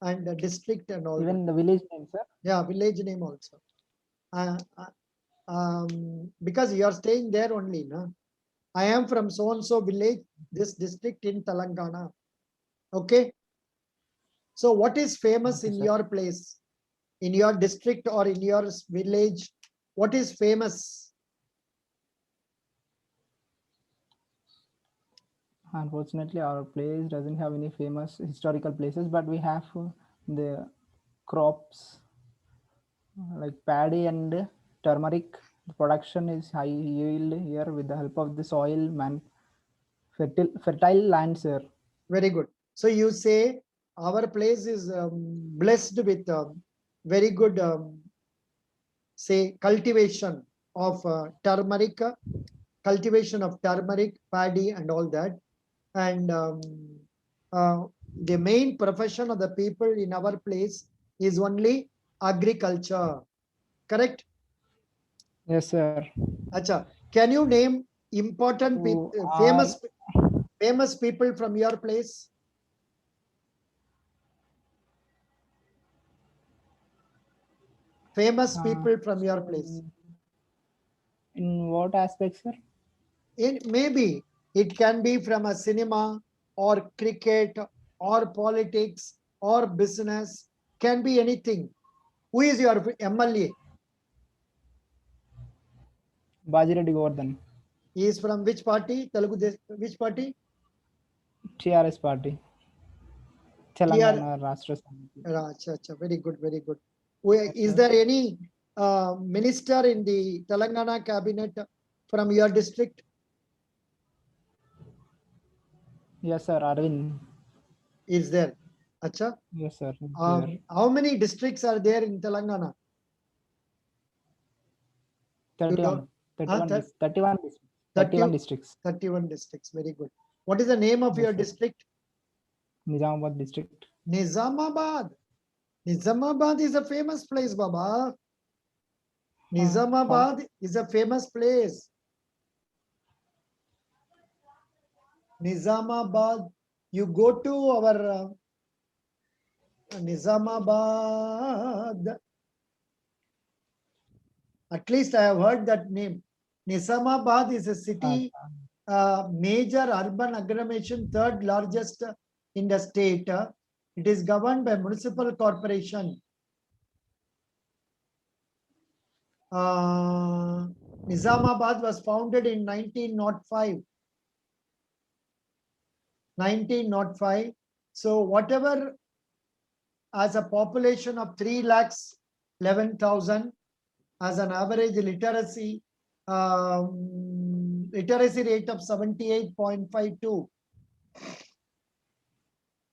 and the district and all that. Even the village name, sir. Yeah, village name also. Because you are staying there only, no? I am from so and so village, this district in Telangana. Okay. So what is famous Okay, in sir. your place, in your district or in your village? What is famous? Unfortunately, our place doesn't have any famous historical places, but we have the crops like paddy and turmeric. The production is high yield here with the help of the soil, fertile lands here. Very good. So you say our place is blessed with very good, say, cultivation of turmeric, paddy, and all that. And the main profession of the people in our place is only agriculture. Correct? Yes, sir. Acha. Can you name important So our famous people from your place? Famous people from your place. so in what aspect, sir? Maybe it can be from a cinema or cricket or politics or business, can be anything. Who is your MLA? Bajireddy Govardhan, He is from which party? Telugu which party? TRS party. Telangana Rashtra Samiti. Acha, acha, very good, very good. Is sir. there any minister in the Telangana cabinet from your district? Yes, sir. Arvind. Is there? Acha. Yes, sir. There. How many districts are there in Telangana? You 31. don't- 31, Huh? 31, 30 31 districts. 31 districts. Very good. What is the name of Yes, your sir. district? Nizamabad district. Nizamabad. Nizamabad is a famous place, Baba. Nizamabad is a famous place. Nizamabad. You go to our Nizamabad. At least I have heard that name. Nizamabad is a city, major urban agglomeration, third largest in the state. It is governed by municipal corporation. Nizamabad was founded in 1905. 1905. So whatever as a population of 3,11,000 as an average literacy rate of 78.52.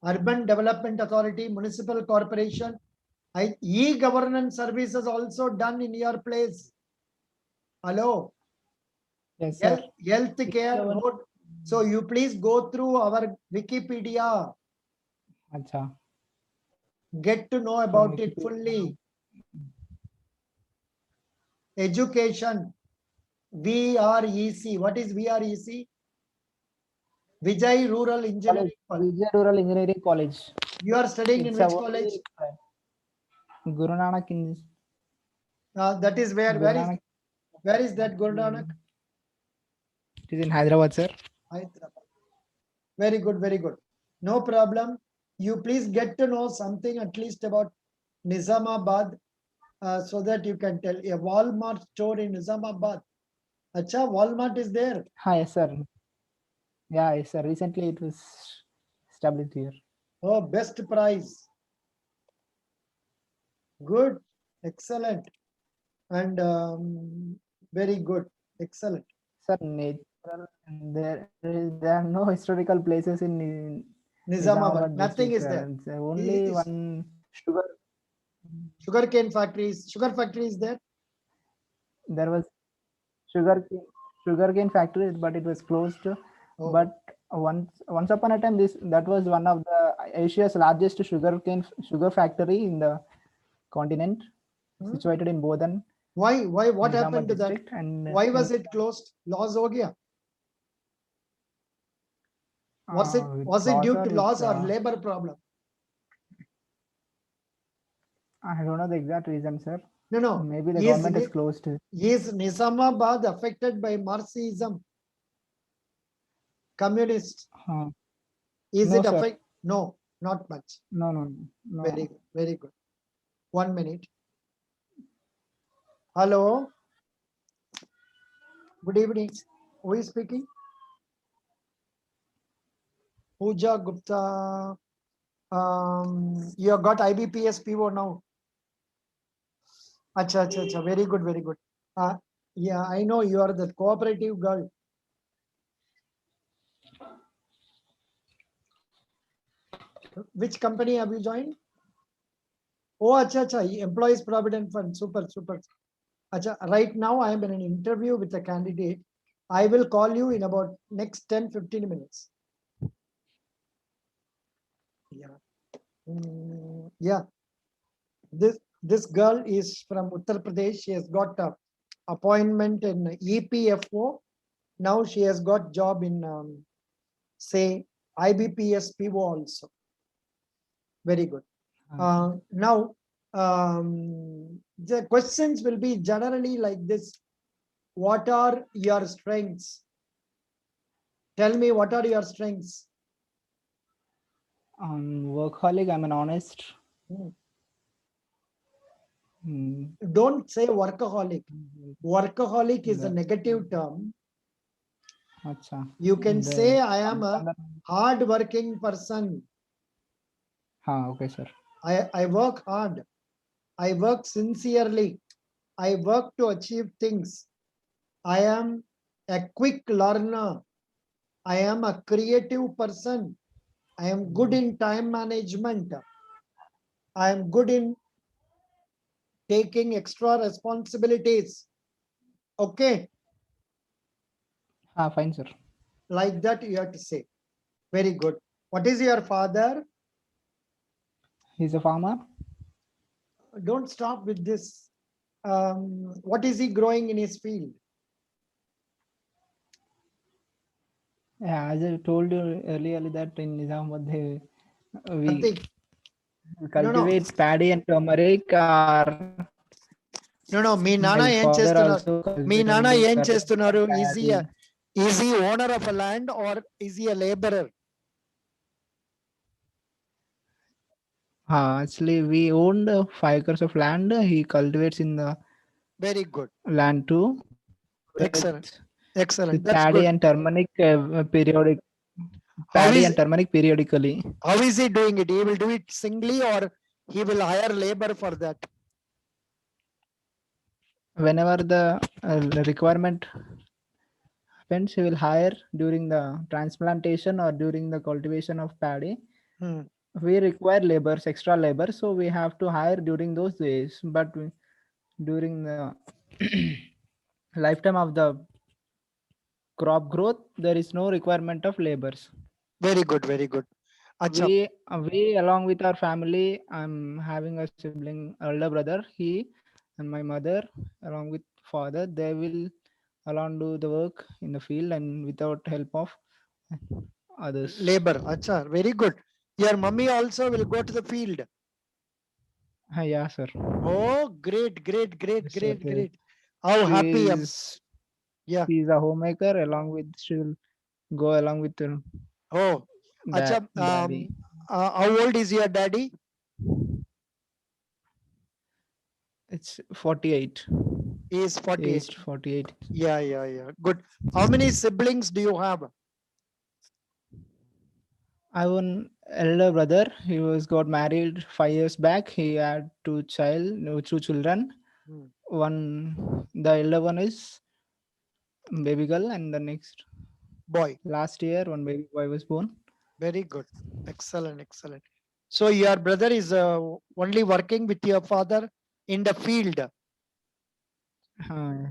Urban Development Authority, Municipal Corporation, e-governance services also done in your place. Hello. Yes, sir. Health care road. So you please go through our Wikipedia. Acha. Get to know about it fully. Education. VREC. What is VREC? Vijay Rural Engineering College. Vijay Rural Engineering College. You are studying It's in which college? Guru Nanak that is where. Where is that Guru Nanak? It is in Hyderabad, sir. Hyderabad. Very good, very good. No problem. You please get to know something at least about Nizamabad so that you can tell. A Walmart store in Nizamabad. Acha, Walmart is there. Hi, yes, sir. Yeah, yes, sir. Recently it was established here. Oh, best price. Good. Excellent. And very good. Excellent. Sir, there are no historical places in Nizamabad. Nothing district, is there. It's only one sugarcane factories. Sugar factory is there. There was sugarcane factory, but it was closed. Oh. But once upon a time, that was one of the Asia's largest sugar factory in the continent, situated in Bodhan. Why? What happened to that? And why was it closed? Loss ho gaya? Was it due to loss or labor problem? I don't know the exact reason, sir. No. Maybe the government is closed. Is Nizamabad affected by Marxism? Communist? Is it affected? No, not much. No. Very good. Very good. 1 minute. Hello. Good evening. Who is speaking? Pooja Gupta. You have got IBPS PO now. Acha. Very good, very good. Yeah, I know you are the cooperative girl. Which company have you joined? Oh, acha. Employees Provident Fund. Super. Acha, right now I am in an interview with a candidate. I will call you in about next 10-15 minutes. Yeah. This girl is from Uttar Pradesh. She has got an appointment in EPFO. Now she has got job in say IBPS PO also. Very good. Now the questions will be generally like this. What are your strengths? Tell me, what are your strengths? Workaholic, I'm an honest. Don't say workaholic. Workaholic is a negative term. Achha. You can say I am a hard-working person. Okay, sir. I work hard. I work sincerely. I work to achieve things. I am a quick learner. I am a creative person. I am good in time management. I am good in taking extra responsibilities. Okay, Fine, sir. like that you have to say. Very good. What is your father? He's a farmer. Don't stop with this. What is he growing in his field? Yeah, as I told you earlier that in Nizamabad we Nothing. No, no, cultivate paddy and turmeric. Our no, no. Me my నాన్న ఏం father చేస్తున్నారు? also మీ cultivating నాన్న ఏం turmeric చేస్తున్నారు? and paddy. Is he owner of a land or is he a laborer? Actually, we owned 5 acres of land. He cultivates in the Very good. land too, Excellent. with Excellent. That's paddy good. and turmeric periodic. How Paddy is and turmeric periodically. how is he doing it? He will do it singly or he will hire labor for that? Whenever the requirement happens, he will hire during the transplantation or during the cultivation of paddy. Hmm. We require laborers, extra labor, so we have to hire during those days. But during the lifetime of the crop growth, there is no requirement of labors. Very good. Very good. Acha. We along with our family, I'm having a sibling, elder brother. He and my mother, along with father, they will alone do the work in the field and without help of others. Labor. Acha. Very good. Your mummy also will go to the field. Yeah, sir. Oh, great, great, great, Yes, sir. great, great. How happy am. Yeah. She's a homemaker. Along with she will go along with her Oh, acha. daddy. How old is your daddy? It's 48. He is 48. Aged 48. Yeah, yeah, yeah. Good. How many siblings do you have? I have one elder brother. He was got married 5 years back. He had two children. Hmm. The elder one is baby girl, and the next Boy. last year one baby boy was born. Very good. Excellent, excellent. So your brother is only working with your father in the field,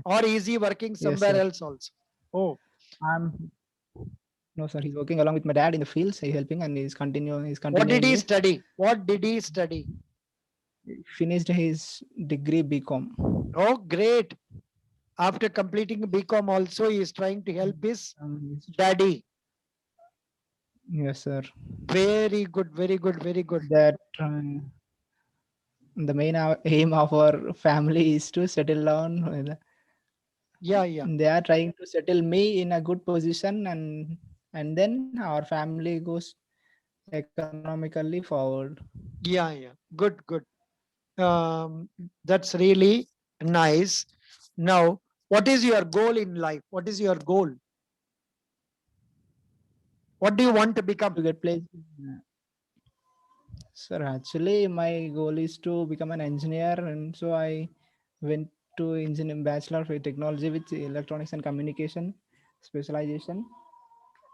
or is he working Yes, somewhere sir. else also? Oh, I'm No, sir. He's working along with my dad in the fields. He's helping and he's what did continuing he his study? What did he study? finished his degree BCom. Oh, great. After completing BCom also, he is trying to help his daddy. Yes, sir. Very good, very good, very good. That the main aim of our family is to settle down. Yeah, yeah, They are trying to settle me in a good position, and then our family goes economically forward. yeah, yeah. Good, good. That's really nice. Now, what is your goal in life? What is your goal? What do you want to become? To get placed. Sir, actually, my goal is to become an engineer, and so I went to engineering bachelor of technology with electronics and communication specialization.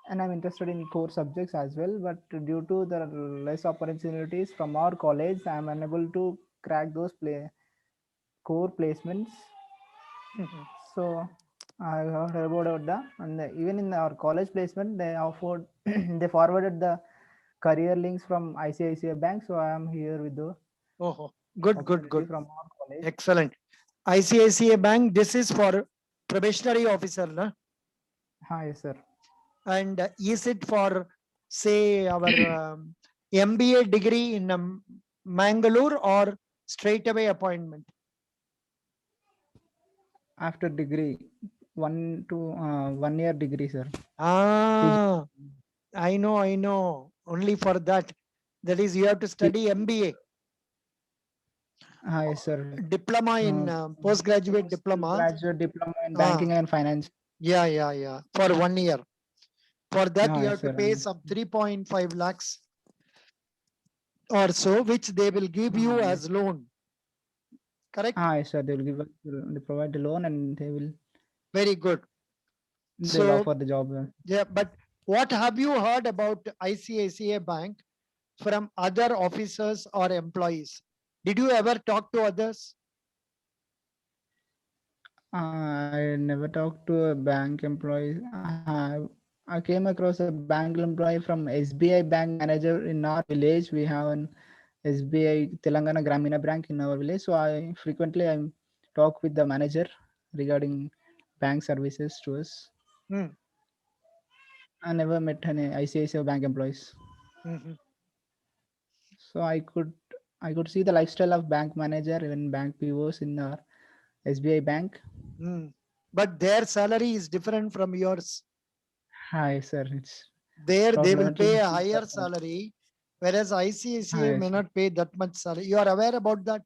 And I'm interested in core subjects as well, but due to the less opportunities from our college, I'm unable to crack those core placements. So I heard about that, and even in our college placement, they offered they forwarded the career links from ICICI Bank. So I am here with the Oh, good, good, opportunity good. from our college. Excellent. ICICI Bank, this is for probationary officer, na? Yes, sir. And is it for, say, our MBA degree in Mangalore or straight away appointment? After degree, 1 year degree, sir. Ah, I know, I know. Only for that. That is, you have to study MBA, Yes, sir. diploma in postgraduate diploma. Graduate diploma in Ah, banking and finance. yeah, yeah, yeah. For 1 year. For that, you Yes, have to sir. pay some 3.5 lakhs. or so, which they will give you Yes. as loan. Correct? Yes, sir. They will give us, they provide the loan and Very good. they'll So, offer the job. yeah, but what have you heard about ICICI Bank from other officers or employees? Did you ever talk to others? I never talked to a bank employee. I came across a bank employee from SBI bank manager in our village. We have an SBI Telangana Gramina Bank in our village. So I talk with the manager regarding bank services to us. Hmm. I never met any ICICI bank employees. Mhm. So I could see the lifestyle of bank manager and bank POs in our SBI bank. Hmm. But their salary is different from yours. Hi, sir. It's There they will approximately pay a higher 50%. salary, whereas ICICI Hi, may sir. not pay that much salary. You are aware about that?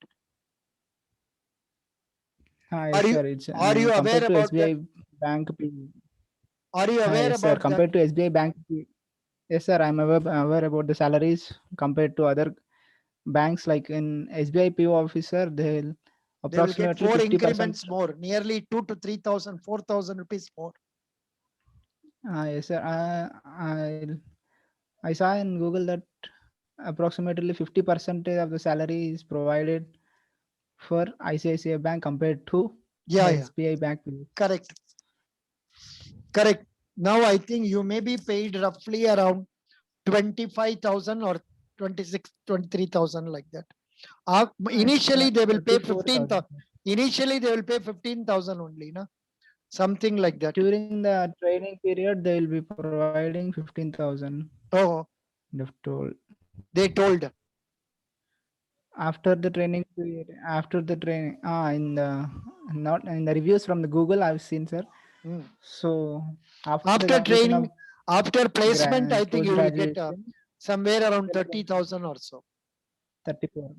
Hi, Are you sir. It's are you aware compared to about that? SBI bank. Are you Hi, aware yes, sir. about that? Compared to SBI bank. Yes, sir. I'm aware about the salaries compared to other banks. Like in SBI PO officer, they'll They will get approximately four 50%. increments more, nearly 2 to 3,000, 4,000 rupees more. Yes, sir. I saw in Google that approximately 50% of the salary is provided for ICICI Bank compared to Yeah, the yeah, SBI Bank. POs. correct, correct. Now I think you may be paid roughly around 25,000 or 26, 23,000, like that. It's Initially they will pay 34,000. 15,000. Initially they will pay 15,000 only, na? Something like that. During the training period, they will be providing 15,000. Oh, They've told. they told. After the training period, after the training, in the not in the reviews from the Google, I've seen, sir. Hmm. So after the After completion training, of after placement, I think post you will get graduation, somewhere around they'll get 30,000 or so. 34,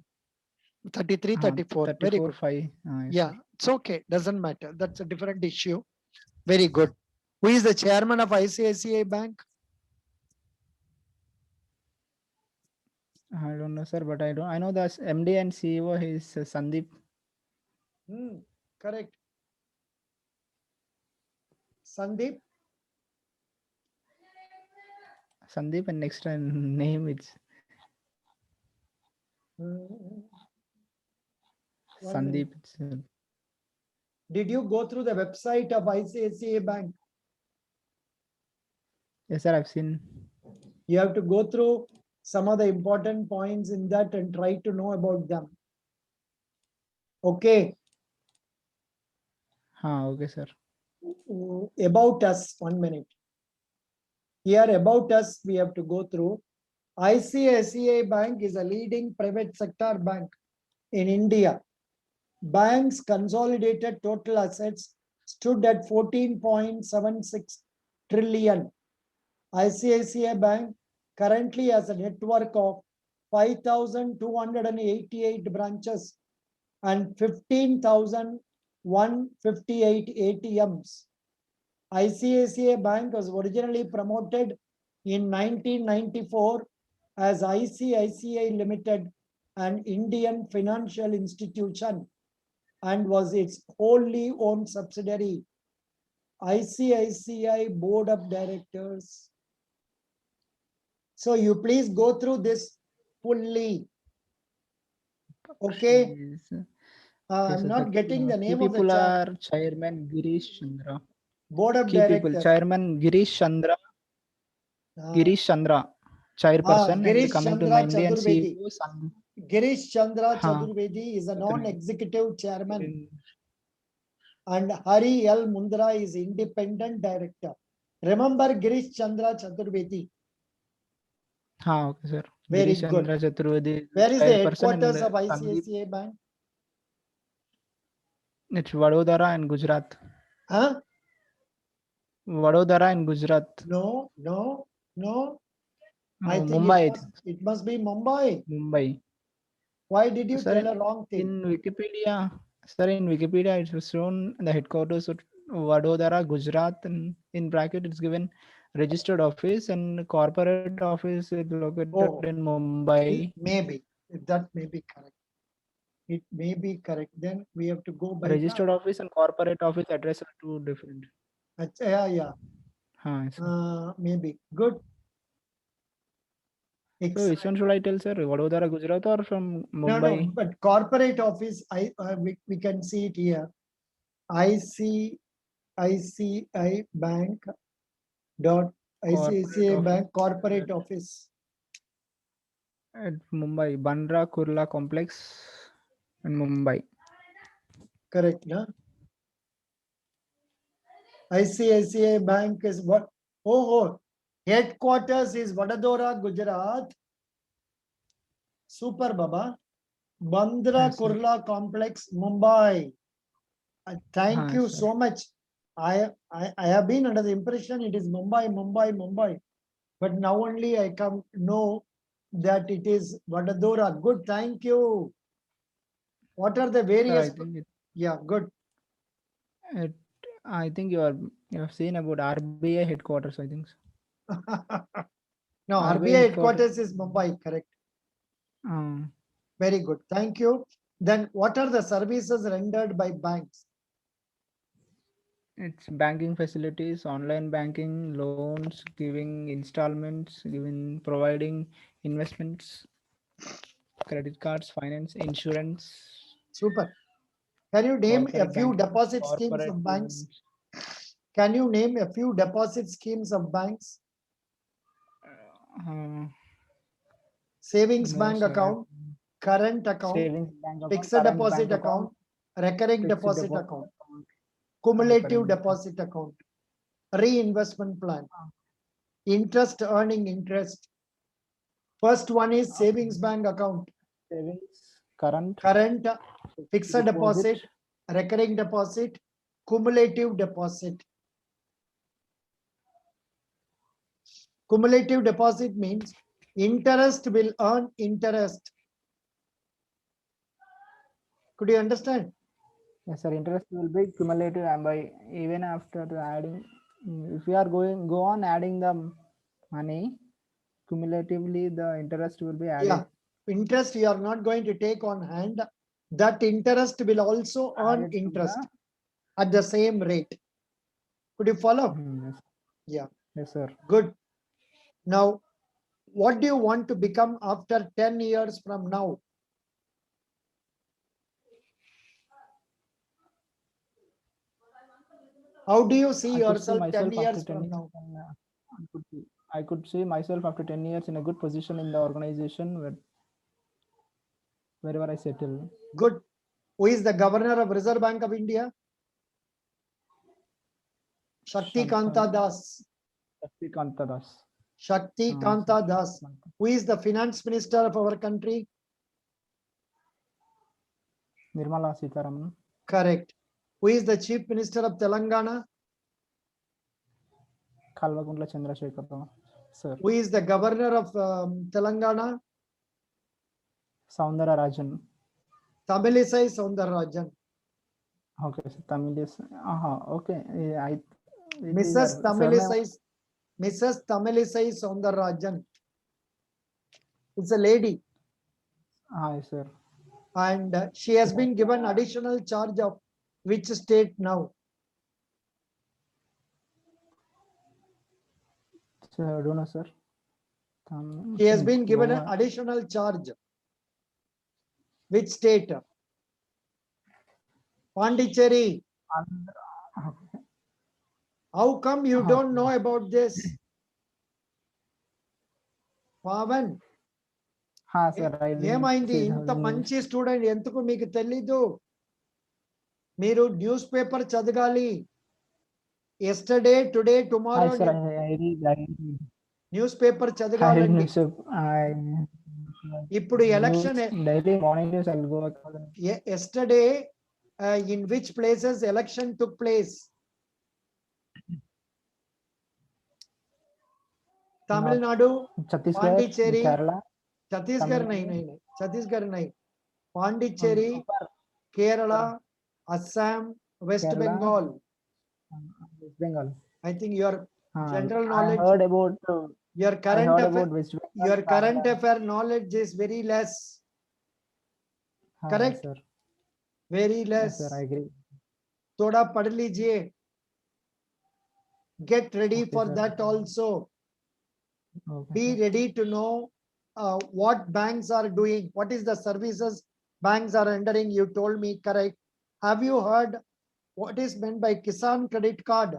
33, 34. Very 34, good. 5. Yes, sir. Yeah, it's okay. Doesn't matter. That's a different issue. Very good. Who is the chairman of ICICI Bank? I don't know, sir, but I don't. I know the MD and CEO is Sandeep. Hmm, correct. Sandeep. Sandeep, and next name it's Hmm, one minute. Sandeep. It's, Did you go through the website of ICICI Bank? yes, sir. I've seen. You have to go through some of the important points in that and try to know about them. Okay. Okay, sir. About us, 1 minute. Here, about us, we have to go through. ICICI Bank is a leading private sector bank in India. Bank's consolidated total assets stood at 14.76 trillion. ICICI Bank currently has a network of 5,288 branches and 15,158 ATMs. ICICI Bank was originally promoted in 1994 as ICICI Limited, an Indian financial institution, and was its wholly owned subsidiary. ICICI Board of Directors. So you please go through this fully. Okay. She's, I'm yes, sir. not getting the Key name of the people are Chairman Girish Chandra. board of Key people, directors. Chairman Girish Chandra. Girish Chandra, Chairperson, and Girish coming to Chandra my MD and Chaturvedi. CEO, Sandeep. Girish Chandra Ha, Chaturvedi is a correct. non-executive chairman, In- and Hari L. Mundra is independent director. Remember Girish Chandra Chaturvedi. Okay, sir. Very Girish good. Chandra Chaturvedi is the Where is the chairperson, and headquarters of Sandeep. ICICI Bank? It's Vadodara and Gujarat. Huh? Vadodara and Gujarat. No, no, no. I think Mumbai, I think. it must be Mumbai. Mumbai. Why did you Sir, tell a wrong in thing? Wikipedia, sir, in Wikipedia, it's shown the headquarters of Vadodara, Gujarat, and in bracket it's given registered office, and corporate office is located Oh, in Mumbai. maybe that may be correct. It may be correct. Then we have to go by the. Registered office and corporate office address are two different. Yeah, yeah. Sir. Maybe good. So which one should I tell, sir? Vadodara, Gujarat, or from No, Mumbai? but corporate office, we can see it here. ICICI Bank dot Corporate ICICI office Bank corporate office. at Mumbai, Bandra Kurla Complex in Mumbai. Correct, no? ICICI Bank is what? Oh, headquarters is Vadodara, Gujarat. Super, Baba. Bandra Yes, sir. Kurla Complex, Mumbai. Thank you Sir. so much. I have been under the impression it is Mumbai. But now only I come know that it is Vadodara. Good, thank you. What are the Sir, various? Yeah, good. I think you have seen about RBI headquarters, I think. No, RBI headquarters is Mumbai, correct. Very good. Thank you. Then what are the services rendered by banks? It's banking facilities, online banking, loans, giving installments, providing investments, credit cards, finance, insurance. Super. Can you name a Corporate few banking, deposit schemes corporate of banks? loans. Can you name a few deposit schemes of banks? Savings No, bank sir. account, current account, Savings bank account, fixed current deposit bank account, account, recurring fixed deposit deposit account, account, cumulative recurring deposit account, reinvestment plan, interest earning interest. First one is savings bank account, savings, current, fixed deposit, deposit, recurring deposit, cumulative deposit. Cumulative deposit means interest will earn interest. Could you understand? Yes, sir. Interest will be cumulative, and by even after adding, if we are go on adding the money, cumulatively the interest will be added. Yeah, interest you are not going to take on hand. That interest will also earn interest at the same rate. Could you follow? Yes. Yeah. Yes, sir. Good. Now, what do you want to become after 10 years from now? How do you see yourself 10 years from now? I could see myself after 10 years in a good position in the organization wherever I settle. Good. Who is the governor of Reserve Bank of India? Shakti Kanta Das. Shakti Kanta Das. Shakti Kanta Das. Who is the finance minister of our country? Nirmala Sitharaman. Correct. Who is the chief minister of Telangana? Kalvagundla Chandrasekhar Rao. Sir. Who is the governor of Telangana? Soundararajan. Tamilisai Soundararajan. Okay, so Tamilisai. Okay. Mrs. Tamilisai Soundararajan. It's a lady. Hi, sir. And she has been given additional charge of which state now? Sir, I don't know, sir. She has been given an additional charge. Which state? Pondicherry. How come you don't know about this? Pavan. ఏమైంది ఇంత మంచి student ఎందుకు మీకు తెలీదు? మీరు news paper చదవాలి. Yesterday today tomorrow news paper చదవాలండి. ఇప్పుడు election yesterday in which places election took place? Tamil Nadu, Pondicherry, Chhattisgarh nahi. Pondicherry, Kerala, Assam, West Bengal. I think you are General I knowledge, heard about your I current heard affair, about West Bengal, your current Bangla. affair knowledge is very less. Yes, Correct? sir. Very Yes, sir. I less. agree. थोड़ा पढ़ लीजिए. Get ready Okay, for sir. that also. Okay, Be sir. ready to know what banks are doing, what is the services banks are rendering. You told me, correct. Have you heard what is meant by Kisan credit card?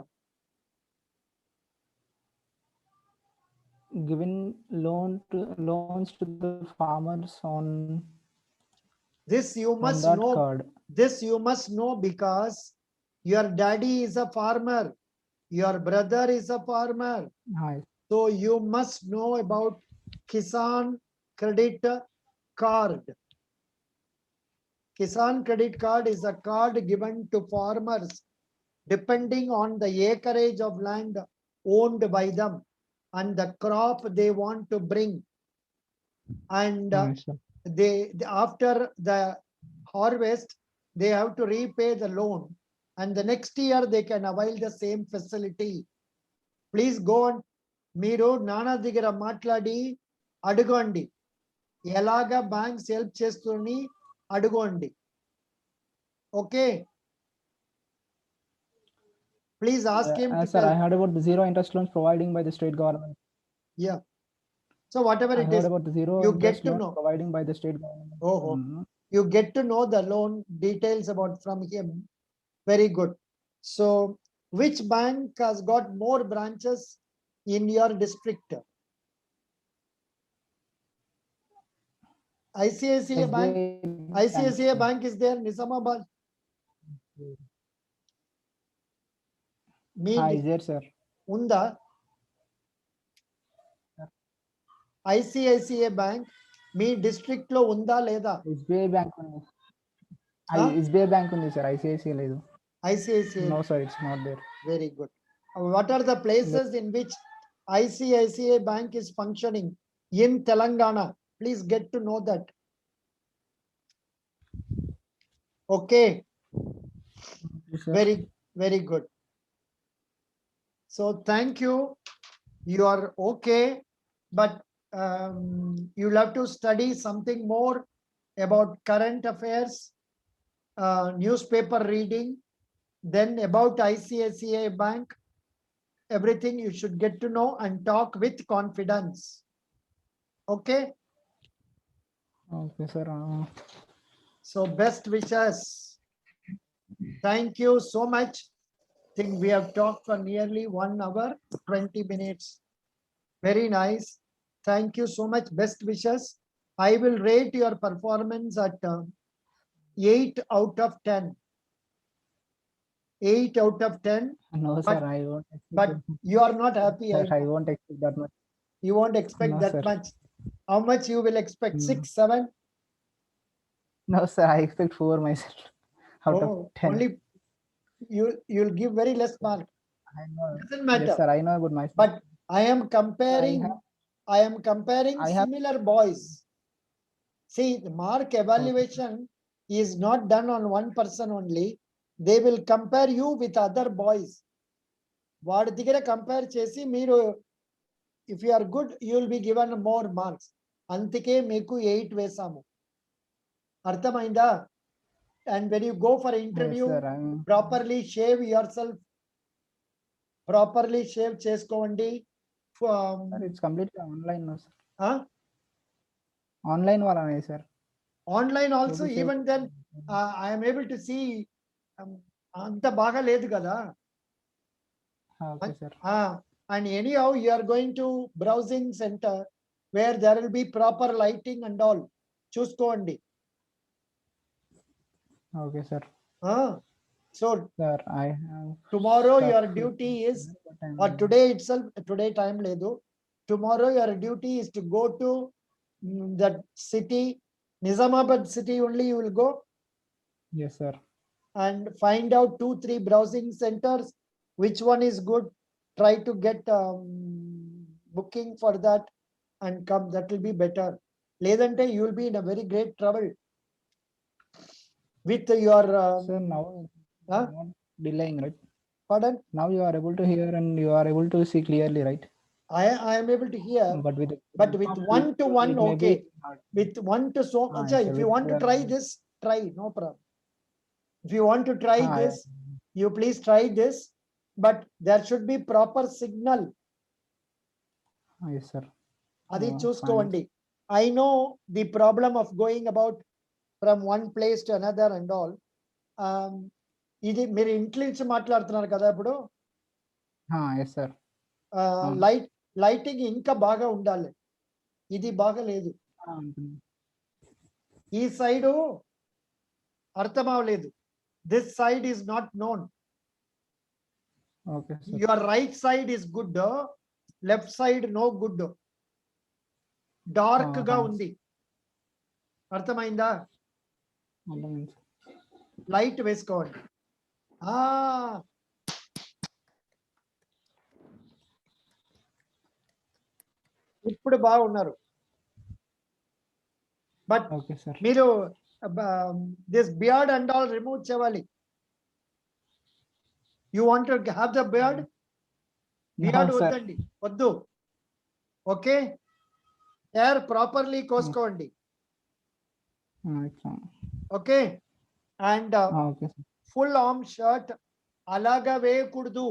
Giving loans to the farmers This you on must that know. card. This you must know because your daddy is a farmer, your brother is a farmer. Hi. So you must know about Kisan credit card. Kisan credit card is a card given to farmers depending on the acreage of land owned by them and the crop they want to bring. And Yes, sir. after the harvest, they have to repay the loan. And the next year they can avail the same facility. Please go on. మీరు నానా దగ్గర మాట్లాడి అడగండి ఎలాగా banks help చేస్తుంది అడగండి. Okay, please ask him to Sir, tell. I heard about the zero interest loans providing by the state government. Yeah, so whatever I it heard is, about the zero you interest get to loans know. providing by the state government. Oh, you get to know the loan details about from him. Very good. So which bank has got more branches in your district? ICICI Bank. SBI ICICI Bank is there, Nizamabad. Me Is there, sir? unda. ICICI Bank me district లో ఉందా లేదా? SBI Bank ఉంది. Huh? SBI Bank ఉంది, sir. ICICI లేదు. ICICI. No, sir, it's not there. Very good. What are the places in which ICICI Bank is functioning in Telangana? Please get to know that. Okay. Yes, sir. Very good. So thank you. You are okay, but you'll have to study something more about current affairs, newspaper reading, then about ICICI Bank. Everything you should get to know and talk with confidence. Okay. Okay, sir. So best wishes. Thank you so much. Think we have talked for nearly 1 hour, 20 minutes. Very nice. Thank you so much. Best wishes. I will rate your performance at 8 out of 10. 8 out of 10. No, but, sir, I won't expect but it. you are not happy. Sir, I won't expect that much. You won't expect No, that sir. much. How much you will expect? 6, 7? No, sir, I expect 4 myself out of 10. Only you'll give very less mark. I know. Doesn't matter. Yes, sir, I know about myself. But I am comparing I have- similar boys. See, the mark evaluation is not done on one person only. They will compare you with other boys. వాడి దగ్గర compare చేసి మీరు if you are good, you will be given more marks. అందుకే మీకు 8 వేసాము. అర్థమైందా? And when you go for interview, Yes, sir, properly shave yourself. Properly shave చేసుకోండి. Sir, it's completely online now, sir. Huh? Online వాళ్ళనే, sir. Online also, Okay, sir. even then, I am able to see అంత బాగా లేదు కదా. Okay, sir. And anyhow, you are going to browsing center where there will be proper lighting and all. చూసుకోండి. Okay, sir. So Sir, I have tomorrow stuff your with duty me, is, but I'm- or today itself, today time లేదు. Tomorrow your duty is to go to that city, Nizamabad city only you will go. Yes, sir. And find out 2-3 browsing centers, which one is good. Try to get booking for that and come. That will be better. Ledante you will be in a very great trouble with your Sir, now not delaying, right? Pardon? Now you are able to hear and you are able to see clearly, right? I am able to hear, But with but with from one to people, one, it may be okay. hard. With one to so, Yes, if sir, you with want to try this, try, no problem. If you want to try this, you please try this, but there should be proper signal. yes, sir. Adi Fine. చూసుకోండి. I know the problem of going about from one place to another and all. ఇది మీరు ఇంట్లో నుంచి మాట్లాడుతున్నారు కదా ఇప్పుడు. Yes, sir. Lighting ఇంకా బాగా ఉండాలి. ఇది బాగా లేదు. ఈ సైడు అర్థం అవ్వలేదు. This side is not known. Okay, sir. Your right side is good, left side no good. Dark గా ఉంది. అర్థమైందా? లైట్ వేసుకోండి. ఇప్పుడు బాగున్నారు. బట్ మీరు this beard and all remove చేయాలి. You want to have the beard? Beard వద్దండి, వద్దు. ఓకే, హెయిర్ ప్రాపర్లీ కోసుకోండి. Okay, and full arm shirt అలాగా వేయకూడదు.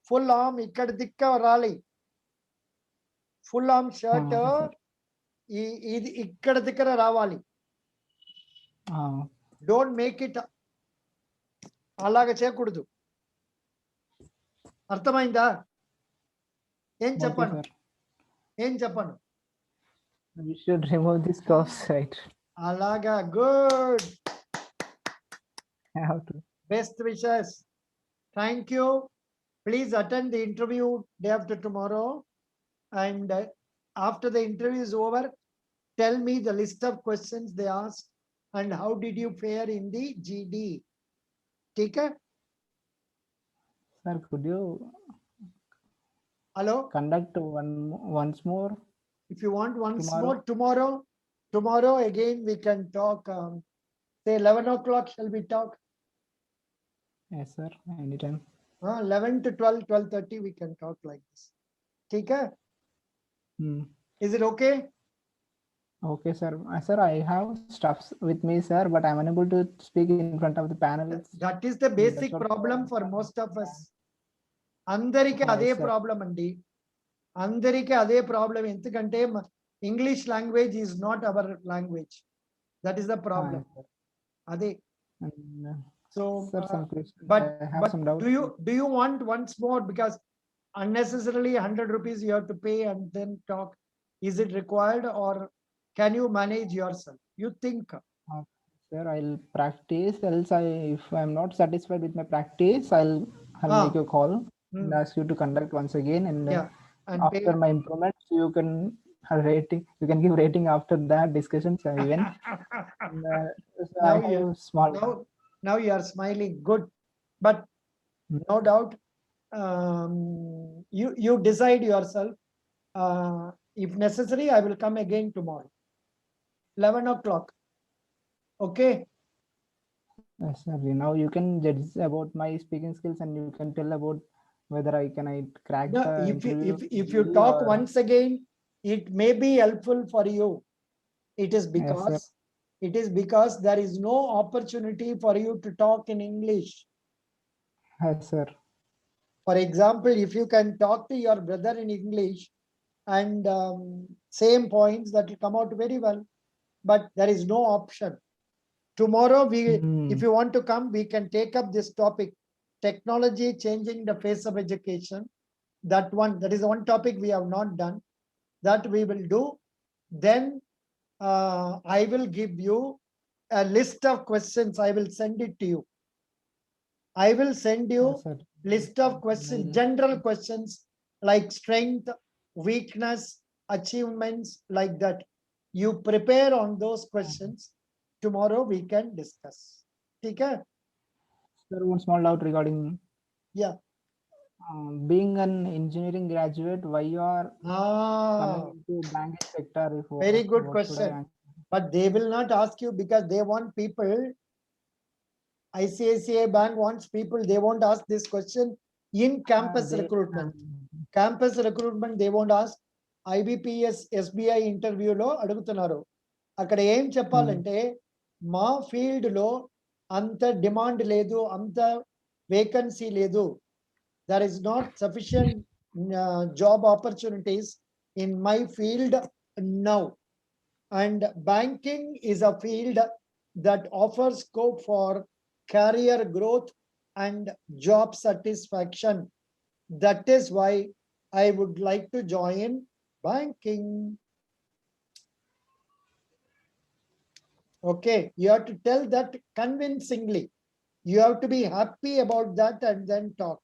ఫుల్ ఆర్మ్ ఇక్కడ దిక్క రాలి. ఫుల్ ఆర్మ్ షర్ట్ ఇది ఇక్కడ దగ్గర రావాలి. డోంట్ మేక్ ఇట్ అలాగా చేయకూడదు. అర్థమైందా? ఏం చెప్పను, ఏం చెప్పను? We should remove this curves, right? అలాగా, good. I have to. Best wishes. Thank you. Please attend the interview day after tomorrow. And after the interview is over, tell me the list of questions they asked and how did you fare in the GD. Okay? Sir, could you Hello? Conduct once more? If you want once more tomorrow again we can talk. Say 11 o'clock shall we talk? Yes, sir. Anytime. 11 to 12, 12:30 we can talk like this. Okay? Is it okay? Okay, sir. Sir, I have stuffs with me, sir, but I'm unable to speak in front of the panel. That is the basic problem for most of us. అందరికీ అదే problem అండి. అందరికీ అదే problem. ఎందుకంటే English language is not our language. That is the problem. అదే. So, but do you want once more, because unnecessarily 100 rupees you have to pay and then talk? Is it required or can you manage yourself? You think? Sir, I'll practice. Else, if I'm not satisfied with my practice, I'll make a call and ask you to conduct once again. And, and after my improvements, you can rating. You can give rating after that discussions even. Now you are smiling. Good, but no doubt. You decide yourself. If necessary, I will come again tomorrow. 11 o'clock. Okay. Yes, sir. Now you can judge about my speaking skills and you can tell about whether I crack the interview. If you talk once again, it may be helpful for you. It is because there is no opportunity for you to talk in English. Yes, sir. For example, if you can talk to your brother in English and same points, that will come out very well. But there is no option. Tomorrow, if you want to come, we can take up this topic, technology changing the face of education. That is one topic we have not done. That we will do. Then I will give you a list of questions. I will send it to you. I will send you list of questions, general questions like strength, weakness, achievements, like that. You prepare on those questions. Tomorrow we can discuss. Okay? Sir, one small doubt regarding being an engineering graduate, why you are coming into banking sector? Very good question. But they will not ask you because they want people. ICICI Bank wants people. They won't ask this question in campus They, recruitment. Campus recruitment, they won't ask. IBPS SBI ఇంటర్వ్యూలో అడుగుతున్నారు. అక్కడ ఏం చెప్పాలంటే మా field లో అంత demand లేదు, అంత వేకెన్సీ లేదు. There is not sufficient job opportunities in my field now. And banking is a field that offers scope for career growth and job satisfaction. That is why I would like to join banking. Okay, you have to tell that convincingly. You have to be happy about that and then talk.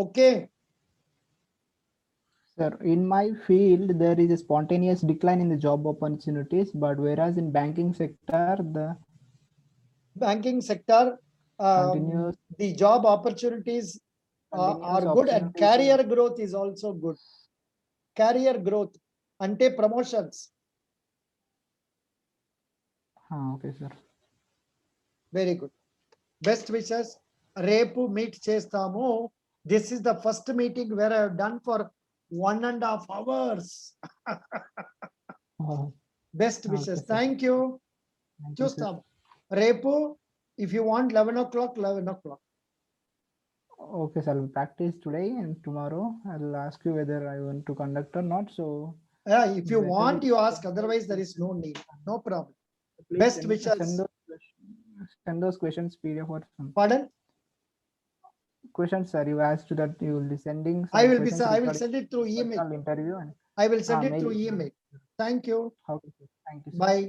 Okay. Sir, in my field, there is a spontaneous decline in the job opportunities, but whereas in banking sector, the Banking sector, continuous the job opportunities are continuous good, and opportunities career growth is also good. Career growth ante promotions. Okay, sir. Very good. Best wishes. Repu meet chestamu. This is the first meeting where I have done for 1.5 hours. Best wishes. Okay, sir. Thank you. Thank you, sir. Chustam. Repu, if you want 11 o'clock, 11 o'clock. Okay, sir. I'll practice today and tomorrow. I'll ask you whether I want to conduct or not. So, Yeah, if you better want, it- you ask. Otherwise, there is no need. No problem. please Best send wishes. send those questions PDF or some Pardon? questions, sir. You asked that you will be sending some I will be. questions I will regarding send it through email. personal interview and I will send it mail. through email. Thank you. Okay, sir. Thank you, sir. Bye.